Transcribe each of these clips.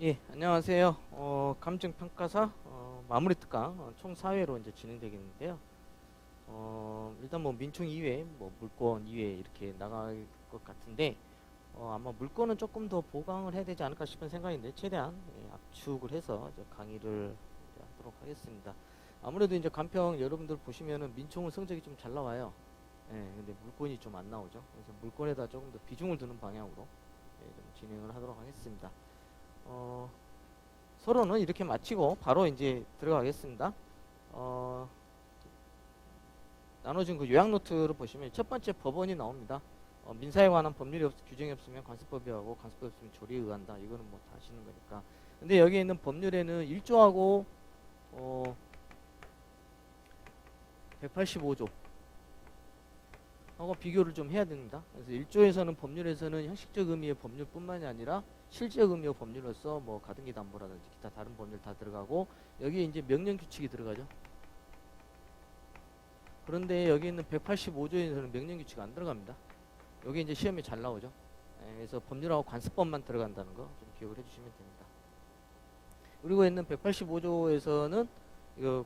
예, 안녕하세요. 감정평가사 마무리 특강 총 4회로 이제 진행되겠는데요. 일단 뭐 민총 2회, 뭐 물권 2회 이렇게 나갈 것 같은데 아마 물권은 조금 더 보강을 해야 되지 않을까 싶은 생각인데 최대한 압축을 해서 이제 강의를 이제 하도록 하겠습니다. 아무래도 이제 간평 여러분들 보시면은 민총은 성적이 좀 잘 나와요. 예, 근데 물권이 좀 안 나오죠. 그래서 물권에다 조금 더 비중을 두는 방향으로 좀 진행을 하도록 하겠습니다. 어, 서론은 이렇게 마치고 바로 이제 들어가겠습니다. 어, 나눠준 그 요약 노트를 보시면 첫 번째 법원이 나옵니다. 민사에 관한 법률이 규정이 없으면 관습법이 하고 관습법이 없으면 조리에 의한다. 이거는 뭐 다 아시는 거니까. 근데 여기 있는 법률에는 1조하고 185조 하고 비교를 좀 해야 됩니다. 그래서 1조에서는 법률에서는 형식적 의미의 법률뿐만이 아니라 실적 의미의 법률로서 뭐 가등기 담보라든지 기타 다른 법률 다 들어가고 여기에 이제 명령 규칙이 들어가죠. 그런데 여기 있는 185조에서는 명령 규칙 안 들어갑니다. 여기 이제 시험에 잘 나오죠. 그래서 법률하고 관습법만 들어간다는 거 좀 기억을 해주시면 됩니다. 그리고 있는 185조에서는 이거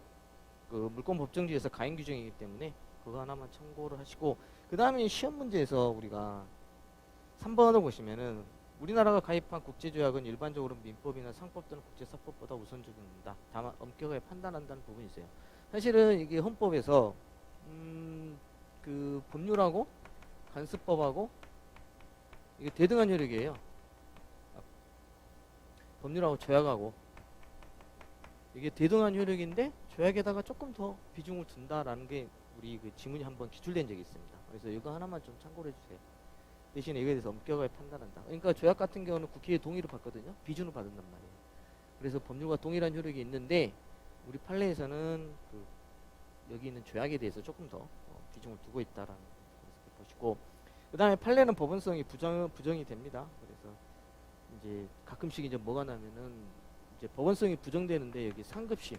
그 물권 법정지에서 가행 규정이기 때문에 그거 하나만 참고를 하시고 그 다음에 시험 문제에서 우리가 3번을 보시면은 우리나라가 가입한 국제조약은 일반적으로 민법이나 상법 또는 국제사법보다 우선적입니다. 다만 엄격하게 판단한다는 부분이 있어요. 사실은 이게 헌법에서 그 법률하고 간습법하고 이게 대등한 효력이에요. 법률하고 조약하고 이게 대등한 효력인데 조약에다가 조금 더 비중을 둔다라는 게 우리 그 지문이 한번 기출된 적이 있습니다. 그래서 이거 하나만 좀 참고를 해주세요. 대신에 이거에 대해서 엄격하게 판단한다. 그러니까 조약 같은 경우는 국회의 동의를 받거든요. 비준을 받는단 말이에요. 그래서 법률과 동일한 효력이 있는데 우리 판례에서는 그 여기 있는 조약에 대해서 조금 더 비중을 두고 있다라는 것을 보시고 그 다음에 판례는 법원성이 부정이 됩니다. 그래서 이제 가끔씩 이제 뭐가 나면은 이제 법원성이 부정되는데 여기 상급심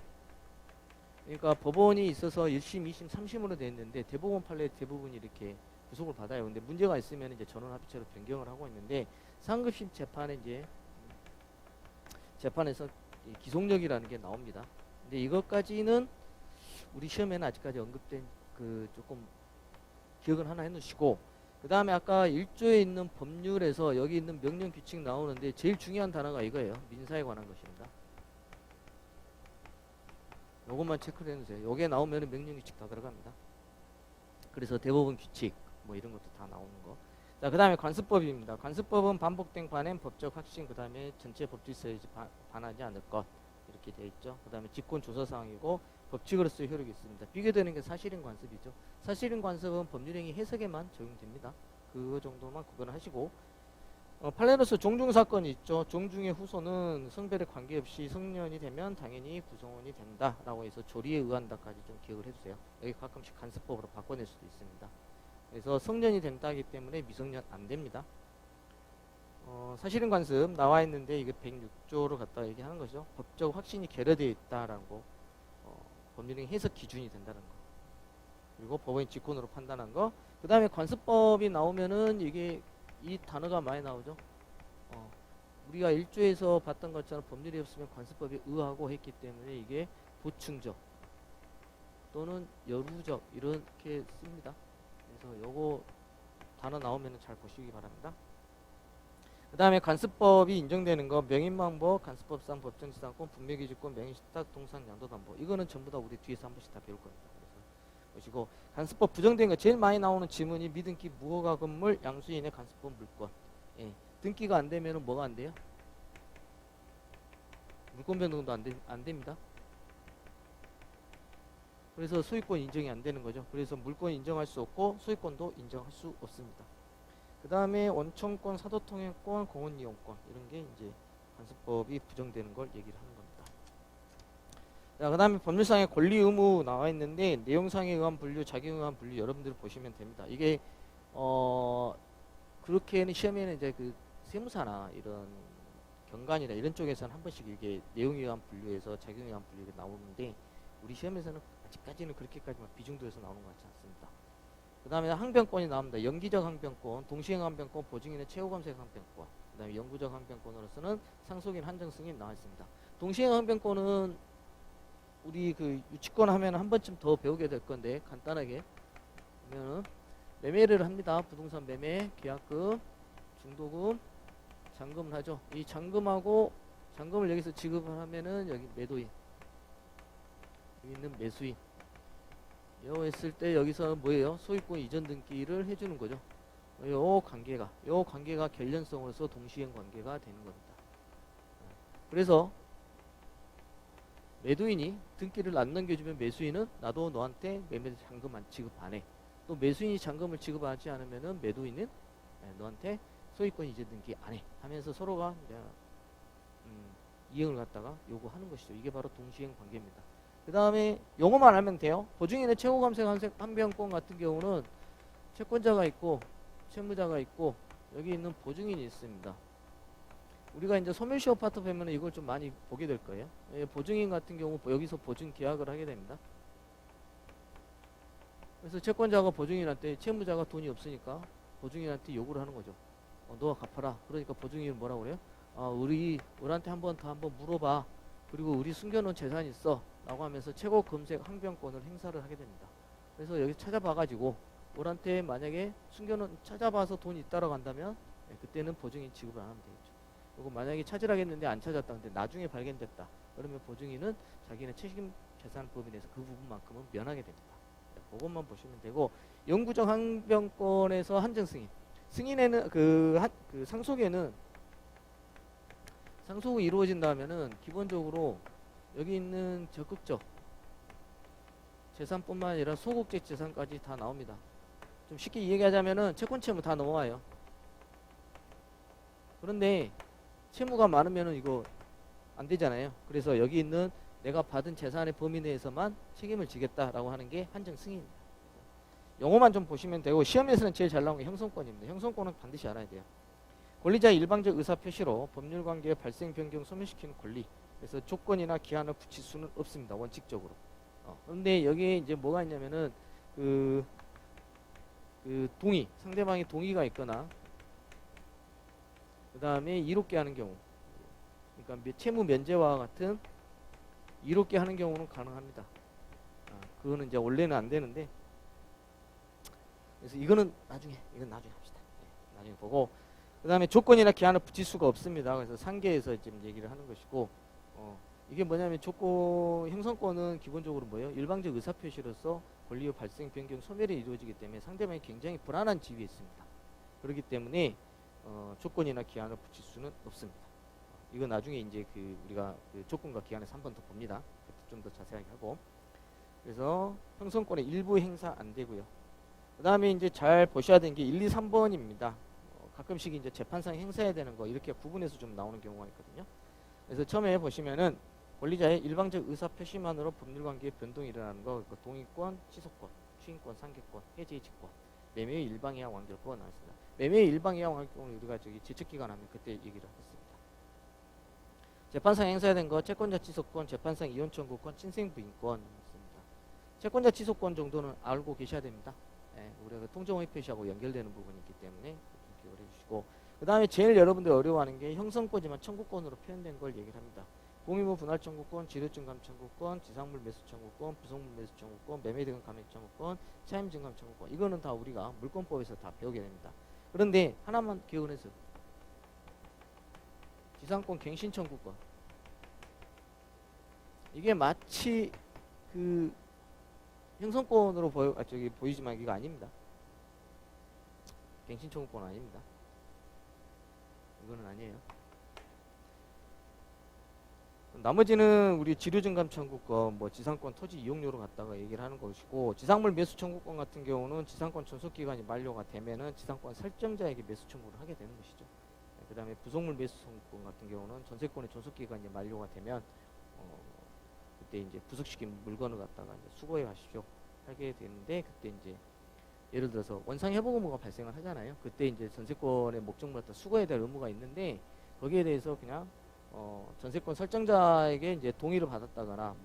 그러니까 법원이 있어서 1심, 2심, 3심으로 되어 있는데 대법원 판례 대부분이 이렇게 구속을 받아요. 근데 문제가 있으면 이제 전원 합의체로 변경을 하고 있는데 상급심 재판에 이제 재판에서 기속력이라는 게 나옵니다. 근데 이것까지는 우리 시험에는 아직까지 언급된 그 조금 기억을 하나 해놓으시고 그 다음에 아까 1조에 있는 법률에서 여기 있는 명령 규칙 나오는데 제일 중요한 단어가 이거예요. 민사에 관한 것입니다. 요것만 체크를 해놓으세요. 요게 나오면 명령 규칙 다 들어갑니다. 그래서 대법원 규칙 뭐 이런 것도 다 나오는 거. 자, 그 다음에 관습법입니다. 관습법은 반복된 관행, 법적 확신, 그 다음에 전체 법질서에 반하지 않을 것 이렇게 되어 있죠. 그 다음에 직권 조사 사항이고 법칙으로서의 효력이 있습니다. 비교되는 게 사실인 관습이죠. 사실인 관습은 법률행위 해석에만 적용됩니다. 그거 정도만 구분을 하시고 판례로서 종중 사건이 있죠. 종중의 후손은 성별에 관계없이 성년이 되면 당연히 구성원이 된다라고 해서 조리에 의한다까지 좀 기억을 해주세요. 여기 가끔씩 간습법으로 바꿔낼 수도 있습니다. 그래서 성년이 된다기 때문에 미성년 안 됩니다. 사실인 관습 나와 있는데 이게 106조로 갖다 얘기하는 거죠. 법적 확신이 결여되어 있다라고 법률행 해석 기준이 된다는 거. 그리고 법원이 직권으로 판단한 거. 그 다음에 관습법이 나오면은 이게 이 단어가 많이 나오죠. 우리가 1조에서 봤던 것처럼 법률이 없으면 관습법에 의하고 했기 때문에 이게 보충적 또는 여루적 이렇게 씁니다. 그래서 요거 단어 나오면 잘 보시기 바랍니다. 그 다음에 관습법이 인정되는 거 명인망법, 간습법상, 법정지상권, 분묘기지권, 명인식탁, 동산, 양도담보 이거는 전부 다 우리 뒤에서 한 번씩 다 배울 겁니다. 그래서 보시고 간습법 부정된 거 제일 많이 나오는 지문이 미등기 무허가 건물 양수인의 간습법 물권. 예. 등기가 안 되면은 뭐가 안 돼요? 물권 변동도 안 됩니다. 그래서 소유권 인정이 안 되는 거죠. 그래서 물권 인정할 수 없고 소유권도 인정할 수 없습니다. 그 다음에 원청권, 사도통행권, 공원이용권 이런 게 이제 간습법이 부정되는 걸 얘기를 하는 겁니다. 자, 그 다음에 법률상의 권리 의무 나와 있는데 내용상에 의한 분류, 작용에 의한 분류 여러분들 보시면 됩니다. 이게 그렇게는 시험에는 이제 그 세무사나 이런 경관이나 이런 쪽에서는 한 번씩 이게 내용에 의한 분류에서 작용에 의한 분류가 나오는데 우리 시험에서는 아직까지는 그렇게까지 비중도에서 나오는 것 같지 않습니다. 그 그 다음에 항변권이 나옵니다. 연기적 항변권, 동시행 항변권, 보증인의 최후 검색 항변권. 그 다음에 영구적 항변권으로서는 상속인 한정 승인 나와 있습니다. 동시행 항변권은 우리 그 유치권 하면 한 번쯤 더 배우게 될 건데 간단하게 보면은 매매를 합니다. 부동산 매매, 계약금, 중도금, 잔금을 하죠. 이 잔금하고 잔금을 여기서 지급을 하면은 여기 매도인, 여기 있는 매수인. 요 했을 때 여기서 뭐예요? 소유권 이전 등기를 해주는 거죠. 요 관계가 결련성으로서 동시행 관계가 되는 겁니다. 그래서 매도인이 등기를 안 넘겨주면 매수인은 나도 너한테 매매 잔금 안 지급 안 해. 또 매수인이 잔금을 지급하지 않으면은 매도인은 너한테 소유권 이전 등기 안 해. 하면서 서로가 이행을 갖다가 요구하는 것이죠. 이게 바로 동시행 관계입니다. 그 다음에 용어만 알면 돼요. 보증인의 최고 감색 항변권 같은 경우는 채권자가 있고 채무자가 있고 여기 있는 보증인이 있습니다. 우리가 이제 소멸시효 파트 보면 이걸 좀 많이 보게 될 거예요. 보증인 같은 경우 여기서 보증 계약을 하게 됩니다. 그래서 채권자가 보증인한테 채무자가 돈이 없으니까 보증인한테 요구를 하는 거죠. 너가 갚아라. 그러니까 보증인은 뭐라고 그래요? 우리한테 한 번 더 한번 물어봐. 그리고 우리 숨겨놓은 재산이 있어. 라고 하면서 최고 검색 항변권을 행사를 하게 됩니다. 그래서 여기 찾아봐가지고 우리한테 만약에 숨겨놓은 찾아봐서 돈이 있다라고 한다면 그때는 보증인 지급을 안 하면 되겠죠. 그리고 만약에 찾으라고 했는데 안 찾았다. 근데 나중에 발견됐다. 그러면 보증인은 자기네 책임 재산 법인에서 그 부분만큼은 면하게 됩니다. 그것만 보시면 되고 영구적 항변권에서 한정 승인. 승인에는 그 상속에는 상속이 이루어진다면은 기본적으로 여기 있는 적극적 재산뿐만 아니라 소극적 재산까지 다 나옵니다. 좀 쉽게 얘기하자면은 채권 채무 다 넘어와요. 그런데 채무가 많으면은 이거 안 되잖아요. 그래서 여기 있는 내가 받은 재산의 범위 내에서만 책임을 지겠다라고 하는 게 한정 승인입니다. 용어만 좀 보시면 되고 시험에서는 제일 잘 나오는 게 형성권입니다. 형성권은 반드시 알아야 돼요. 권리자의 일방적 의사 표시로 법률 관계의 발생 변경 소멸시키는 권리. 그래서 조건이나 기한을 붙일 수는 없습니다. 원칙적으로. 그런데 여기에 이제 뭐가 있냐면은 그 동의, 상대방의 동의가 있거나 그 다음에 이롭게 하는 경우, 그러니까 채무 면제와 같은 이롭게 하는 경우는 가능합니다. 그거는 이제 원래는 안 되는데, 그래서 이건 나중에 합시다. 나중에 보고, 그 다음에 조건이나 기한을 붙일 수가 없습니다. 그래서 상계에서 지금 얘기를 하는 것이고, 이게 뭐냐면 형성권은 기본적으로 뭐예요? 일방적 의사표시로서 권리의 발생, 변경, 소멸이 이루어지기 때문에 상대방이 굉장히 불안한 지위에 있습니다. 그렇기 때문에 조건이나 기한을 붙일 수는 없습니다. 이거 나중에 이제 우리가 조건과 기한에서 한 번 더 봅니다. 좀 더 자세하게 하고. 그래서 형성권의 일부 행사 안 되고요. 그 다음에 이제 잘 보셔야 되는 게 1, 2, 3번입니다. 가끔씩 이제 재판상 행사해야 되는 거 이렇게 구분해서 좀 나오는 경우가 있거든요. 그래서 처음에 보시면은 권리자의 일방적 의사 표시만으로 법률관계의 변동이 일어나는 거, 동의권, 취소권, 추인권, 상계권, 해지의 직권, 매매의 일방이하 완결권 나왔습니다. 매매의 일방이하 완결권을 우리가 제척기간 하면 그때 얘기를 했습니다. 재판상 행사된 거 채권자 취소권, 재판상 이혼 청구권, 친생 부인권 있습니다. 채권자 취소권 정도는 알고 계셔야 됩니다. 우리가 통정호의 표시하고 연결되는 부분이 있기 때문에 좀 기억을 해주시고, 그 다음에 제일 여러분들 어려워하는 게 형성권이지만 청구권으로 표현된 걸 얘기를 합니다. 공유무 분할 청구권, 지료증감 청구권, 지상물 매수 청구권, 부속물 매수 청구권, 매매대금 감액 청구권, 차임 증감 청구권. 이거는 다 우리가 물권법에서 다 배우게 됩니다. 그런데 하나만 기억을 해서 지상권 갱신 청구권. 이게 마치 형성권으로 보이지만 이거 아닙니다. 갱신 청구권 아닙니다. 이거는 아니에요. 나머지는 우리 지료증감 청구권, 지상권 토지 이용료로 갖다가 얘기를 하는 것이고, 지상물 매수 청구권 같은 경우는 지상권 존속 기간이 만료가 되면은 지상권 설정자에게 매수 청구를 하게 되는 것이죠. 그 다음에 부속물 매수 청구권 같은 경우는 전세권의 존속 기간이 만료가 되면 그때 이제 부속시킨 물건을 갖다가 이제 수거해 가십시오 하게 되는데, 그때 이제 예를 들어서 원상 회복 의무가 발생을 하잖아요. 그때 이제 전세권의 목적물을 갖다 수거해야 될 의무가 있는데, 거기에 대해서 그냥 전세권 설정자에게 이제 동의를 받았다거나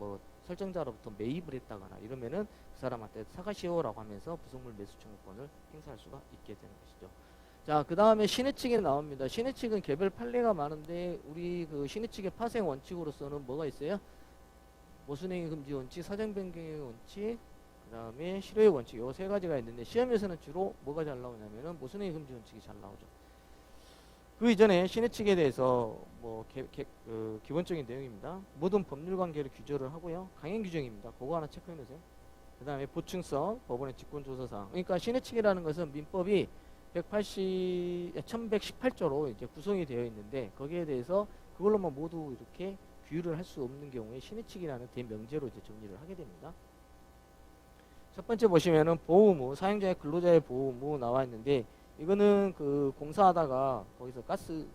설정자로부터 매입을 했다거나 이러면은 그 사람한테 사가시오라고 하면서 부속물 매수 청구권을 행사할 수가 있게 되는 것이죠. 자, 그 다음에 신의칙에 나옵니다. 신의칙은 개별 판례가 많은데 우리 그 신의칙의 파생 원칙으로서는 뭐가 있어요? 모순행위 금지 원칙, 사정 변경의 원칙, 그 다음에 실효의 원칙, 요 세 가지가 있는데 시험에서는 주로 뭐가 잘 나오냐면은 모순행위 금지 원칙이 잘 나오죠. 그 이전에 신의칙에 대해서 뭐 기본적인 내용입니다. 모든 법률 관계를 규정을 하고요. 강행 규정입니다. 그거 하나 체크해 놓으세요. 그 다음에 보충성, 법원의 직권조사사항. 그러니까 신의칙이라는 것은 민법이 1118조로 이제 구성이 되어 있는데 거기에 대해서 그걸로만 모두 이렇게 규율을 할 수 없는 경우에 신의칙이라는 대명제로 이제 정리를 하게 됩니다. 첫 번째 보시면은 보호의무, 사용자의 근로자의 보호의무 나와 있는데 이거는 그 공사하다가 거기서 가스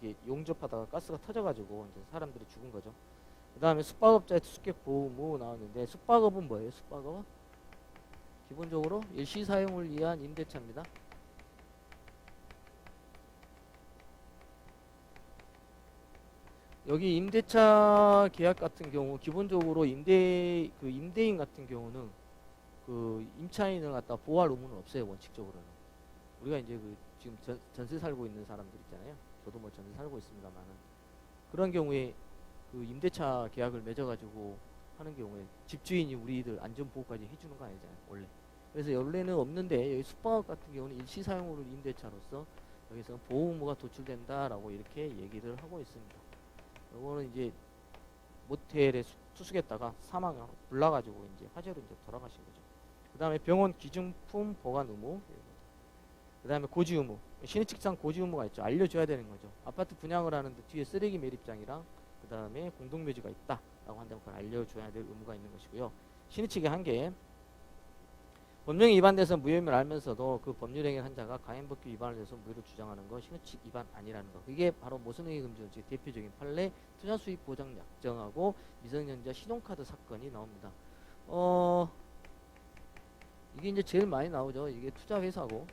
이게 용접하다가 가스가 터져가지고 이제 사람들이 죽은 거죠. 그 다음에 숙박업자의 투숙객 보호의무 나왔는데 숙박업은 뭐예요? 숙박업은 기본적으로 일시 사용을 위한 임대차입니다. 여기 임대차 계약 같은 경우 기본적으로 임대인 같은 경우는 그 임차인을 갖다 보호할 의무는 없어요. 원칙적으로는. 우리가 이제 그 지금 전세 살고 있는 사람들 있잖아요. 저도 뭐 전세 살고 있습니다만은 그런 경우에 그 임대차 계약을 맺어가지고 하는 경우에 집주인이 우리들 안전보호까지 해주는 거 아니잖아요. 원래. 그래서 원래는 없는데 여기 숙박업 같은 경우는 일시 사용으로 임대차로서 여기서 보호 의무가 도출된다라고 이렇게 얘기를 하고 있습니다. 이거는 이제 모텔에 투숙했다가 사망을 불나가지고 이제 화재로 이제 돌아가신 거죠. 그 다음에 병원 기증품 보관 의무, 그 다음에 고지 의무, 신의칙상 고지 의무가 있죠. 알려줘야 되는 거죠. 아파트 분양을 하는데 뒤에 쓰레기 매립장이랑 그 다음에 공동묘지가 있다라고 한다면 그걸 알려줘야 될 의무가 있는 것이고요. 신의칙의 한계, 법령에 위반돼서 무혐의를 알면서도 그 법률행위를 한 자가 강행법규 위반을 해서 무효를 주장하는 거 신의칙 위반 아니라는 거. 그게 바로 모순행위 금지 원칙의 대표적인 판례 투자 수익 보장 약정하고 미성년자 신용카드 사건이 나옵니다. 이게 이제 제일 많이 나오죠. 이게 투자 회사고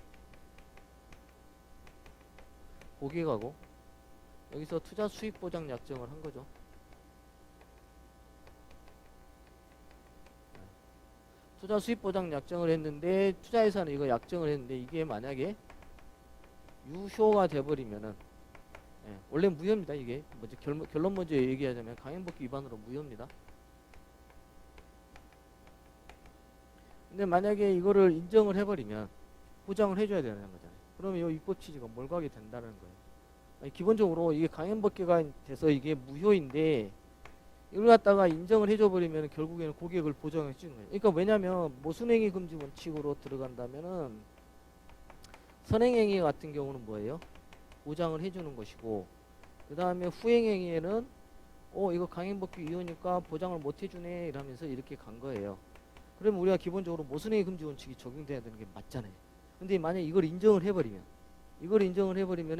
고객하고 여기서 투자 수익 보장 약정을 한 거죠. 투자 수익 보장 약정을 했는데 투자회사는 이거 약정을 했는데 이게 만약에 유효가 돼버리면은 원래 무효입니다. 이게 먼저 결론 먼저 얘기하자면 강행법규 위반으로 무효입니다. 근데 만약에 이거를 인정을 해버리면 보장을 해줘야 되는 거잖아요. 그러면 이 입법 취지가 몰각이 된다는 거예요. 아니, 기본적으로 이게 강행법규가 돼서 이게 무효인데 이걸 갖다가 인정을 해줘 버리면 결국에는 고객을 보장해 주는 거예요. 그러니까 왜냐면 모순행위 금지 원칙으로 들어간다면은 선행행위 같은 경우는 뭐예요? 보장을 해주는 것이고 그 다음에 후행행위에는 이거 강행법규 위헌이니까 보장을 못 해주네 이러면서 이렇게 간 거예요. 그러면 우리가 기본적으로 모순행위 금지 원칙이 적용돼야 되는 게 맞잖아요. 근데 만약 이걸 인정을 해버리면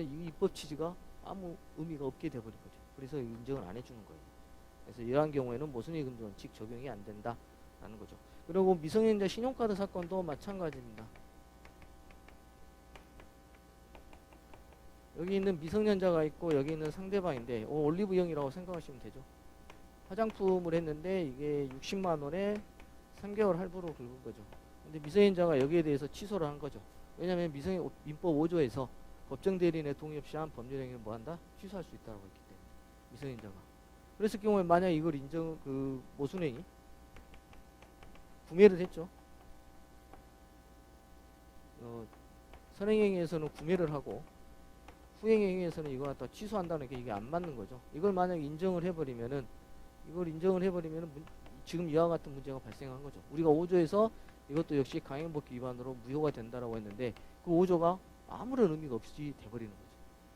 이 입법 취지가 아무 의미가 없게 돼버린 거죠. 그래서 인정을 안 해주는 거예요. 그래서 이러한 경우에는 모순행위 금지 원칙 적용이 안 된다라는 거죠. 그리고 미성년자 신용카드 사건도 마찬가지입니다. 여기 있는 미성년자가 있고 여기 있는 상대방인데 올리브영이라고 생각하시면 되죠. 화장품을 했는데 이게 60만 원에 3개월 할부로 긁은 거죠. 근데 미성년자가 여기에 대해서 취소를 한 거죠. 왜냐하면 민법 5조에서 법정 대리인의 동의 없이 한 법률행위를 뭐한다? 취소할 수 있다고 했기 때문에 미성년자가. 그랬을 경우에 만약 이걸 모순행위 구매를 했죠. 선행행위에서는 구매를 하고 후행행위에서는 이거 갖다 취소한다는 게 이게 안 맞는 거죠. 이걸 만약 인정을 해버리면은 지금 이와 같은 문제가 발생한 거죠. 우리가 5조에서 이것도 역시 강행법규 위반으로 무효가 된다라고 했는데 그 5조가 아무런 의미가 없이 돼버리는 거죠.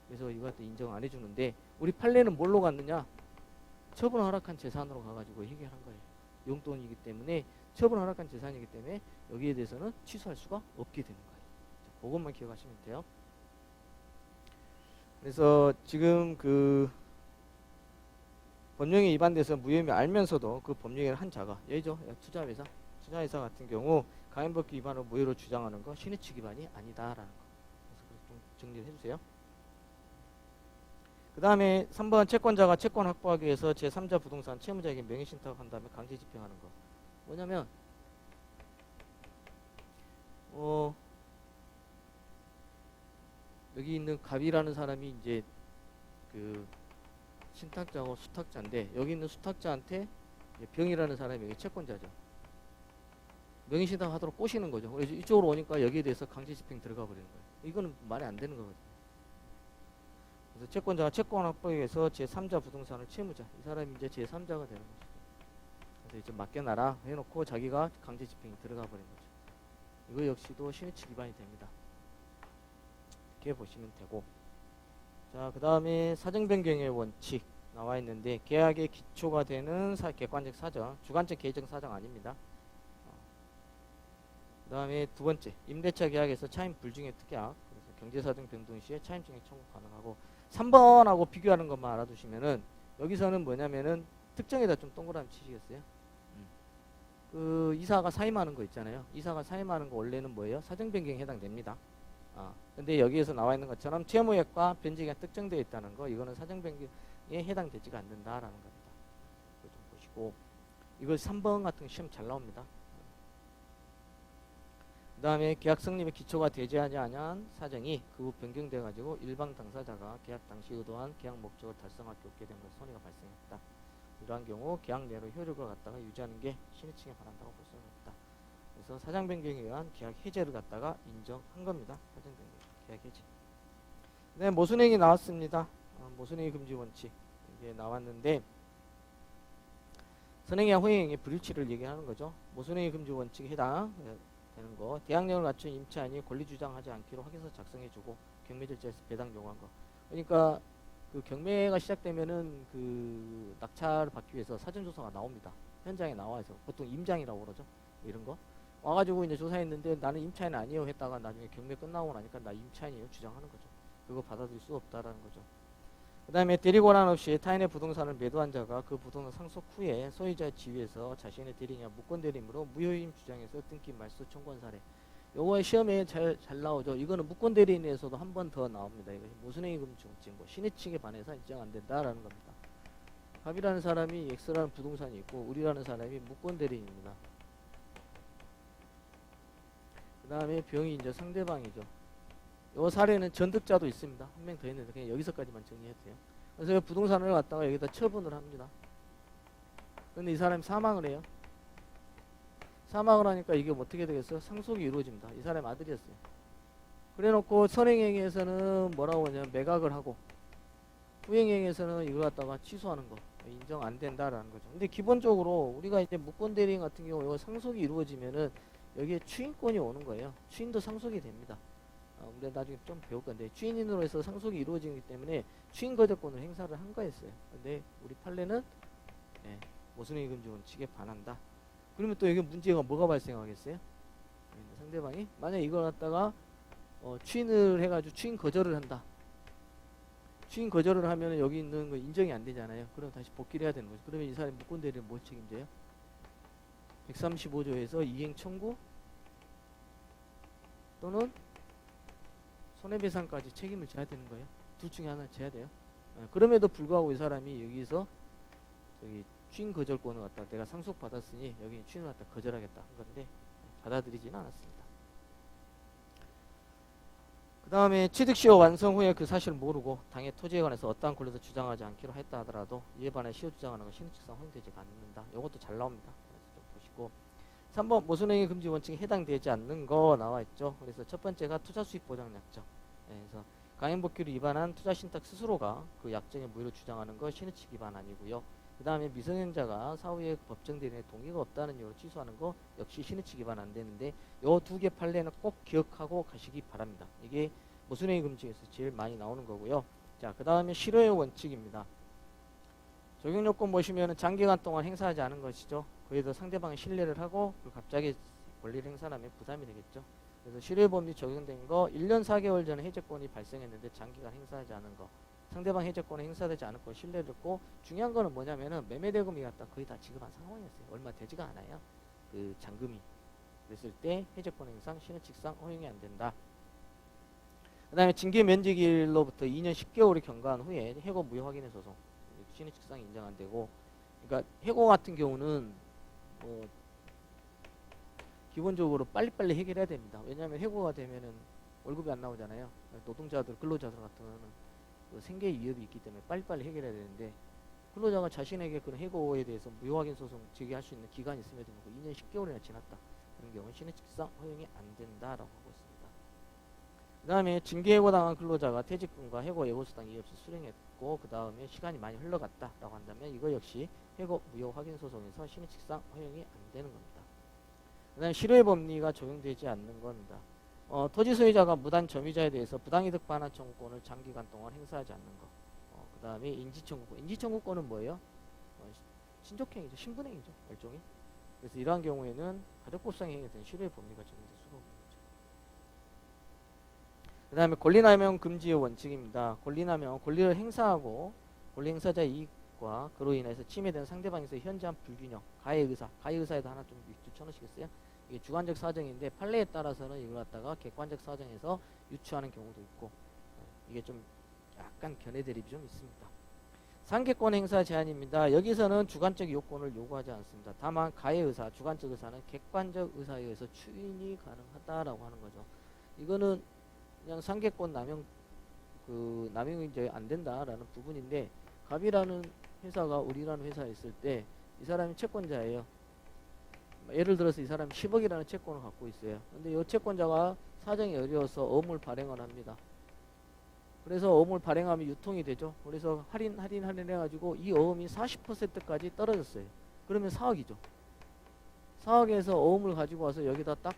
그래서 이거 갖다 인정 안 해주는데 우리 판례는 뭘로 갔느냐? 처분 허락한 재산으로 가가지고 해결한 거예요. 용돈이기 때문에 처분 허락한 재산이기 때문에 여기에 대해서는 취소할 수가 없게 되는 거예요. 그것만 기억하시면 돼요. 그래서 지금 그 법령에 위반돼서 무혐의 알면서도 그 법령을 한 자가 예죠. 투자회사 같은 경우 강행법규 위반으로 무효로 주장하는 거 신의칙 위반이 아니다라는 거. 그래서 좀 정리를 해주세요. 그 다음에 3번 채권자가 채권 확보하기 위해서 제3자 부동산 채무자에게 명의신탁한 다음에 강제 집행하는 거. 뭐냐면 어, 여기 있는 갑이라는 사람이 이제 그 신탁자하고 수탁자인데 여기 있는 수탁자한테 병이라는 사람이 여기 채권자죠. 명의신탁 하도록 꼬시는 거죠. 그래서 이쪽으로 오니까 여기에 대해서 강제 집행 들어가 버리는 거예요. 이거는 말이 안 되는 거거든요. 그래서 채권자가 채권 확보에 의해서 제3자 부동산을 채무자, 이 사람이 이제 제3자가 되는 거죠. 그래서 이제 맡겨놔라 해놓고 자기가 강제 집행이 들어가 버린 거죠. 이거 역시도 신의치 기반이 됩니다. 이렇게 보시면 되고, 자, 그 다음에 사정변경의 원칙 나와 있는데 계약의 기초가 되는 객관적 사정, 주관적 개의적 사정 아닙니다. 그 다음에 두 번째, 임대차 계약에서 차임 불증의 특약, 그래서 경제사정 변동 시에 차임증액 청구 가능하고, 3번하고 비교하는 것만 알아두시면은 여기서는 뭐냐면은 특정에다 좀 동그라미 치시겠어요? 그 이사가 사임하는 거 있잖아요. 이사가 사임하는 거 원래는 뭐예요? 사정 변경에 해당됩니다. 근데 여기에서 나와 있는 것처럼 채무액과 변제기가 특정되어 있다는 거, 이거는 사정 변경에 해당되지가 않는다라는 겁니다. 이거 좀 보시고, 이거 3번 같은 거 시험 잘 나옵니다. 그 다음에 계약 성립의 기초가 되지 않은 사정이 그 후 변경돼 가지고 일방 당사자가 계약 당시 의도한 계약 목적을 달성할 게 없게 된 것은 손해가 발생했다. 이러한 경우 계약 내로 효력을 갖다가 유지하는 게 신의칭에 반한다고 볼 수는 없다. 그래서 사정 변경에 의한 계약 해제를 갖다가 인정한 겁니다. 사정 변경, 계약 해제. 네, 모순행위 나왔습니다. 모순행위 금지 원칙 이게 나왔는데 선행위와 후행의 불일치를 얘기하는 거죠. 모순행위 금지 원칙에 해당 되는 거, 대항력을 갖춘 임차인이 권리 주장하지 않기로 확인서 작성해주고 경매 절차에서 배당 요구한 거. 그러니까 그 경매가 시작되면은 그 낙찰을 받기 위해서 사전조사가 나옵니다. 현장에 나와서 보통 임장이라고 그러죠. 이런 거 와가지고 이제 조사했는데 나는 임차인 아니에요 했다가 나중에 경매 끝나고 나니까 나 임차인이에요 주장하는 거죠. 그거 받아들일 수 없다라는 거죠. 그 다음에 대리 권한 없이 타인의 부동산을 매도한 자가 그 부동산 상속 후에 소유자의 지위에서 자신의 대리냐 무권 대리임으로 무효임 주장해서 등기 말소 청구한 사례. 요거 시험에 잘 나오죠. 이거는 무권 대리인에서도 한 번 더 나옵니다. 이거 모순행위 금지 원칙, 뭐 신의칙에 반해서 인정 안 된다라는 겁니다. 갑이라는 사람이 X라는 부동산이 있고 우리라는 사람이 무권 대리인입니다. 그 다음에 병이 이제 상대방이죠. 요 사례는 전득자도 있습니다. 한 명 더 있는데 그냥 여기서까지만 정리해도 돼요. 그래서 부동산을 갖다가 여기다 처분을 합니다. 근데 이 사람이 사망을 해요. 사망을 하니까 이게 어떻게 되겠어요? 상속이 이루어집니다. 이 사람의 아들이었어요. 그래놓고 선행행위에서는 뭐라고 하냐면 매각을 하고, 후행행위에서는 이걸 갖다가 취소하는 거 인정 안 된다라는 거죠. 근데 기본적으로 우리가 이제 무권 대리인 같은 경우 이거 상속이 이루어지면은 여기에 추인권이 오는 거예요. 추인도 상속이 됩니다. 우리가 나중에 좀 배울 건데 추인인으로 해서 상속이 이루어지기 때문에 추인 거절권을 행사를 한 거였어요. 근데 우리 판례는 모순행위 금지 원칙에 반한다. 그러면 또 여기 문제가 뭐가 발생하겠어요? 상대방이 만약 이걸 갖다가 추인을 해가지고 추인 거절을 한다. 추인 거절을 하면 여기 있는 거 인정이 안 되잖아요. 그럼 다시 복귀를 해야 되는 거죠. 그러면 이 사람이 무권 대리를 뭘 책임져요? 135조에서 이행 청구 또는 손해배상까지 책임을 져야 되는 거예요. 둘 중에 하나 져야 돼요. 그럼에도 불구하고 이 사람이 여기서 저기 추인 거절권을 갖다 내가 상속 받았으니 여기 추인을 갖다 거절하겠다 한 건데 받아들이지는 않았습니다. 그 다음에 취득 시효 완성 후에 그 사실을 모르고 당해 토지에 관해서 어떠한 권리도 주장하지 않기로 했다 하더라도 이에 반해 시효 주장하는 건 신의칙상 허용되지 않는다. 이것도 잘 나옵니다. 그래서 좀 보시고 3번 모순행위 금지 원칙에 해당되지 않는 거 나와 있죠. 그래서 첫 번째가 투자 수익 보장 약정. 그래서 강행복귀를 위반한 투자 신탁 스스로가 그 약정의 무효를 주장하는 거 신의칙 위반 아니고요. 그 다음에 미성년자가 사후에 법정 대리인의 동의가 없다는 이유로 취소하는 거 역시 신의칙 위반 안 되는데 요 두 개 판례는 꼭 기억하고 가시기 바랍니다. 이게 모순행위 금지에서 제일 많이 나오는 거고요. 자, 그 다음에 실효의 원칙입니다. 적용 요건 보시면 장기간 동안 행사하지 않은 것이죠. 그에 더 상대방이 신뢰를 하고 갑자기 권리를 행사하면 부담이 되겠죠. 그래서 실효의 법리 적용된 거 1년 4개월 전에 해제권이 발생했는데 장기간 행사하지 않은 거, 상대방 해제권이 행사되지 않을 거 신뢰를 했고, 중요한 거는 뭐냐면은 매매대금이 갖다 거의 다 지급한 상황이었어요. 얼마 되지가 않아요. 그 잔금이. 그랬을 때 해제권 행상 신의칙상 허용이 안 된다. 그 다음에 징계 면제기일로부터 2년 10개월이 경과한 후에 해고 무효 확인의 소송 신의칙상 인정 안 되고, 그러니까 해고 같은 경우는 기본적으로 빨리빨리 해결해야 됩니다. 왜냐하면 해고가 되면은 월급이 안 나오잖아요. 노동자들, 근로자들 같은 경우는 그 생계의 위협이 있기 때문에 빨리빨리 해결해야 되는데, 근로자가 자신에게 그런 해고에 대해서 무효 확인 소송 제기할 수 있는 기간이 있음에도 불구하고 2년 10개월이나 지났다. 그런 경우는 신의칙상 허용이 안 된다라고 하고 있습니다. 그 다음에 징계해고당한 근로자가 퇴직금과 해고 예고수당 이의 없이 수령했고 그 다음에 시간이 많이 흘러갔다라고 한다면 이거 역시 해고 무효 확인 소송에서 신의칙상 허용이 안 되는 겁니다. 그 다음에 실효범리가 적용되지 않는 겁니다. 토지 소유자가 무단 점유자에 대해서 부당이득 반환 청구권을 장기간 동안 행사하지 않는 거. 그 다음에 인지청구권. 인지청구권은 뭐예요? 친족행위죠. 신분행위죠. 일종의. 그래서 이러한 경우에는 가족법상 행위에 대한 실효의 법리가 적용될 수가 없는 거죠. 그 다음에 권리남용 금지의 원칙입니다. 권리남용, 권리를 행사하고 권리 행사자의 이익과 그로 인해서 침해된 상대방에서의 현저한 불균형, 가해 의사에도 하나 좀 붙여놓으시겠어요? 이게 주관적 사정인데 판례에 따라서는 이걸 갖다가 객관적 사정에서 유추하는 경우도 있고, 이게 좀 약간 견해 대립이 좀 있습니다. 상계권 행사 제한입니다. 여기서는 주관적 요건을 요구하지 않습니다. 다만 가해 의사, 주관적 의사는 객관적 의사에 의해서 추인이 가능하다라고 하는 거죠. 이거는 그냥 상계권 남용이 이제 안 된다라는 부분인데, 갑이라는 회사가 우리라는 회사에 있을 때 이 사람이 채권자예요. 예를 들어서 이 사람이 10억이라는 채권을 갖고 있어요. 근데 이 채권자가 사정이 어려워서 어음을 발행을 합니다. 그래서 어음을 발행하면 유통이 되죠. 그래서 할인 해가지고 이 어음이 40%까지 떨어졌어요. 그러면 4억이죠. 4억에서 어음을 가지고 와서 여기다 딱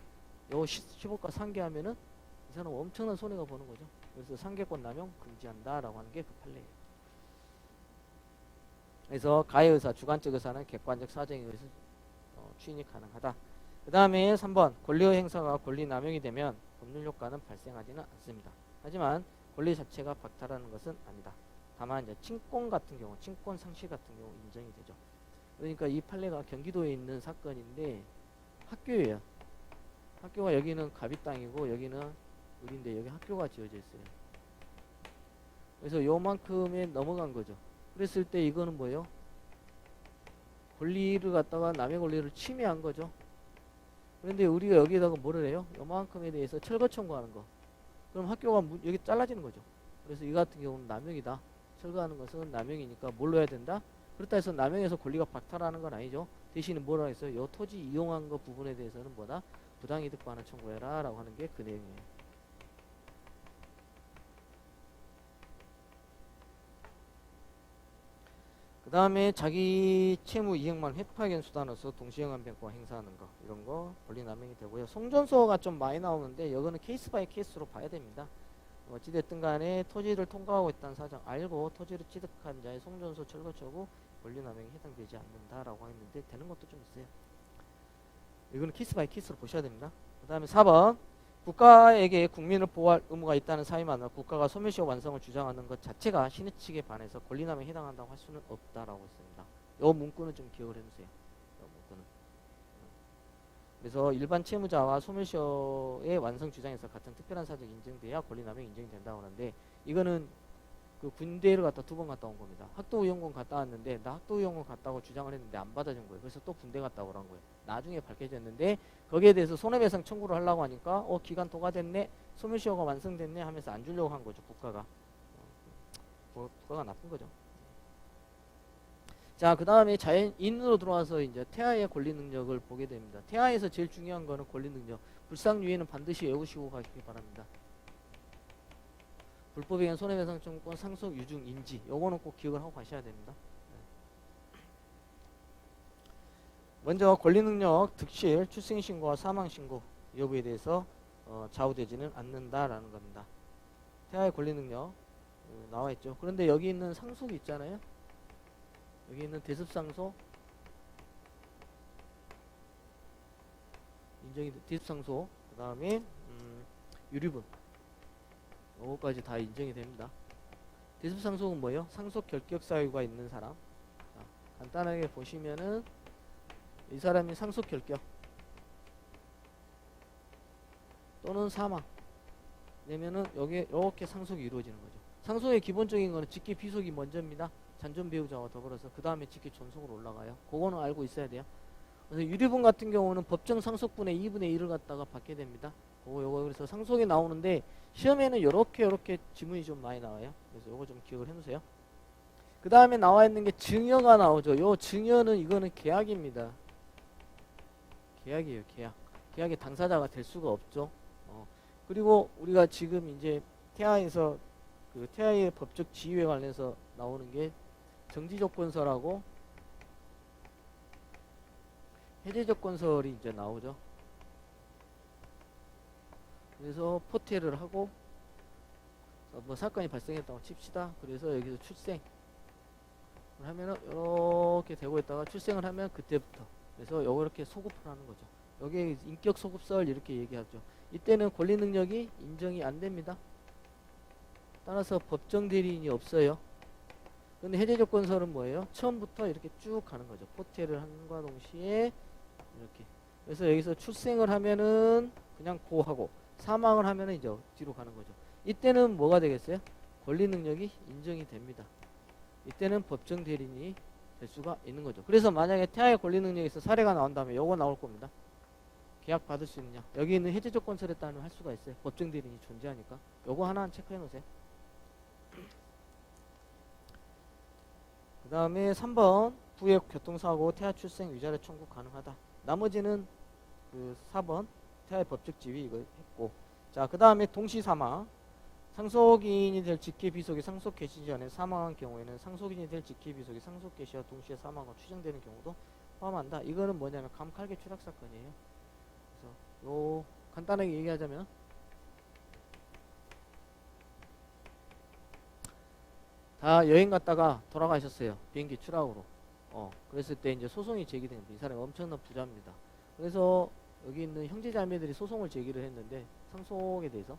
요 10억과 상계하면은 이 사람은 엄청난 손해가 보는 거죠. 그래서 상계권 남용 금지한다라고 하는 게 그 판례예요. 그래서 가해의사, 주관적 의사는 객관적 사정에 의해서 추인이 가능하다. 그 다음에 3번 권리의 행사가 권리 남용이 되면 법률 효과는 발생하지는 않습니다. 하지만 권리 자체가 박탈하는 것은 아니다. 다만 이제 친권 같은 경우, 친권 상실 같은 경우 인정이 되죠. 그러니까 이 판례가 경기도에 있는 사건인데 학교예요. 학교가 여기는 갑이 땅이고 여기는 을인데 여기 학교가 지어져 있어요. 그래서 요만큼에 넘어간 거죠. 그랬을 때 이거는 뭐예요? 권리를 갖다가 남의 권리를 침해한 거죠. 그런데 우리가 여기다가 뭐를 해요? 요만큼에 대해서 철거 청구하는 거. 그럼 학교가 여기 잘라지는 거죠. 그래서 이 같은 경우는 남용이다. 철거하는 것은 남용이니까 뭘로 해야 된다? 그렇다 해서 남용해서 권리가 박탈하는 건 아니죠. 대신에 뭐라 했어요? 요 토지 이용한 거 부분에 대해서는 뭐다? 부당이득 반환 청구해라 라고 하는 게 그 내용이에요. 그 다음에 자기 채무 이익만 회파견 수단으로서 동시행한 변과 행사하는 거, 이런 거 권리 남용이 되고요. 송전소가 좀 많이 나오는데 이거는 케이스 바이 케이스로 봐야 됩니다. 어찌됐든 간에 토지를 통과하고 있다는 사정 알고 토지를 취득한 자의 송전소 철거 처구 권리 남용이 해당되지 않는다라고 했는데 되는 것도 좀 있어요. 이거는 케이스 바이 케이스로 보셔야 됩니다. 그 다음에 4번 국가에게 국민을 보호할 의무가 있다는 사유만으로 국가가 소멸시효 완성을 주장하는 것 자체가 신의칙에 반해서 권리남용에 해당한다고 할 수는 없다라고 했습니다. 이 문구는 좀 기억을 해두세요. 이 문구는. 그래서 일반 채무자와 소멸시효의 완성 주장에서 같은 특별한 사정이 인정돼야 권리남용이 인정이 된다고 하는데, 이거는 그 군대를 갔다 2번 갔다 온 겁니다. 학도의용군 갔다 왔는데 나 학도의용군 갔다고 주장을 했는데 안 받아준 거예요. 그래서 또 군대 갔다 오란 거예요. 나중에 밝혀졌는데 거기에 대해서 손해배상 청구를 하려고 하니까 기간 도과됐네, 소멸시효가 완성됐네 하면서 안 주려고 한 거죠. 국가가. 국가가 나쁜 거죠. 자, 그 다음에 자연인으로 들어와서 이제 태아의 권리 능력을 보게 됩니다. 태아에서 제일 중요한 거는 권리 능력. 불상유예는 반드시 외우시고 가시기 바랍니다. 불법에 의한 손해배상 청구권, 상속, 유증, 인지, 요거는 꼭 기억을 하고 가셔야 됩니다. 먼저 권리능력, 득실, 출생신고와 사망신고 여부에 대해서 좌우되지는 않는다라는 겁니다. 태아의 권리능력 나와있죠. 그런데 여기 있는 상속이 있잖아요. 여기 있는 대습상속, 인정이 대습상속, 그 다음에 유류분, 요거까지 다 인정이 됩니다. 대습상속은 뭐예요? 상속 결격 사유가 있는 사람. 자, 간단하게 보시면은 이 사람이 상속 결격 또는 사망 되면은 여기에 이렇게 상속이 이루어지는 거죠. 상속의 기본적인 거는 직계 비속이 먼저입니다. 잔존 배우자와 더불어서 그 다음에 직계 존속으로 올라가요. 그거는 알고 있어야 돼요. 그래서 유리분 같은 경우는 법정 상속분의 2분의 1을 갖다가 받게 됩니다. 요거 그래서 상속이 나오는데 시험에는 요렇게 지문이 좀 많이 나와요. 그래서 요거 좀 기억을 해놓으세요. 그 다음에 나와 있는 게 증여가 나오죠. 요 증여는 이거는 계약입니다. 계약이에요. 계약. 계약의 당사자가 될 수가 없죠. 그리고 우리가 지금 이제 태아에서 그 태아의 법적 지위에 관련해서 나오는 게 정지조건서라고 해제조건설이 이제 나오죠. 그래서 포태를 하고 뭐 사건이 발생했다고 칩시다. 그래서 여기서 출생을 하면은 이렇게 되고 있다가 출생을 하면 그때부터 그래서 요렇게 소급을 하는 거죠. 여기에 인격 소급설 이렇게 얘기하죠. 이때는 권리 능력이 인정이 안 됩니다. 따라서 법정 대리인이 없어요. 근데 해제조건설은 뭐예요? 처음부터 이렇게 쭉 가는 거죠. 포태를 한과 동시에 이렇게. 그래서 여기서 출생을 하면은 그냥 고하고 사망을 하면은 이제 뒤로 가는 거죠. 이때는 뭐가 되겠어요? 권리 능력이 인정이 됩니다. 이때는 법정 대리인이 될 수가 있는 거죠. 그래서 만약에 태아의 권리 능력에서 사례가 나온다면 요거 나올 겁니다. 계약 받을 수 있느냐. 여기 있는 해제조건설에 따르면 할 수가 있어요. 법정 대리인이 존재하니까. 요거 하나 체크해 놓으세요. 그 다음에 3번 부의 교통사고 태아 출생 위자료 청구 가능하다. 나머지는 그 4번 태아의 법적 지위 이거 했고, 자 그 다음에 동시사망 상속인이 될 직계 비속이 상속 개시 전에 사망한 경우에는 상속인이 될 직계 비속이 상속 개시와 동시에 사망과 추정되는 경우도 포함한다. 이거는 뭐냐면 감칼계 추락 사건이에요. 그래서 요 간단하게 얘기하자면 다 여행 갔다가 돌아가셨어요. 비행기 추락으로. 그랬을 때 이제 소송이 제기됩니다. 이 사람이 엄청난 부자입니다. 그래서 여기 있는 형제자매들이 소송을 제기를 했는데 상속에 대해서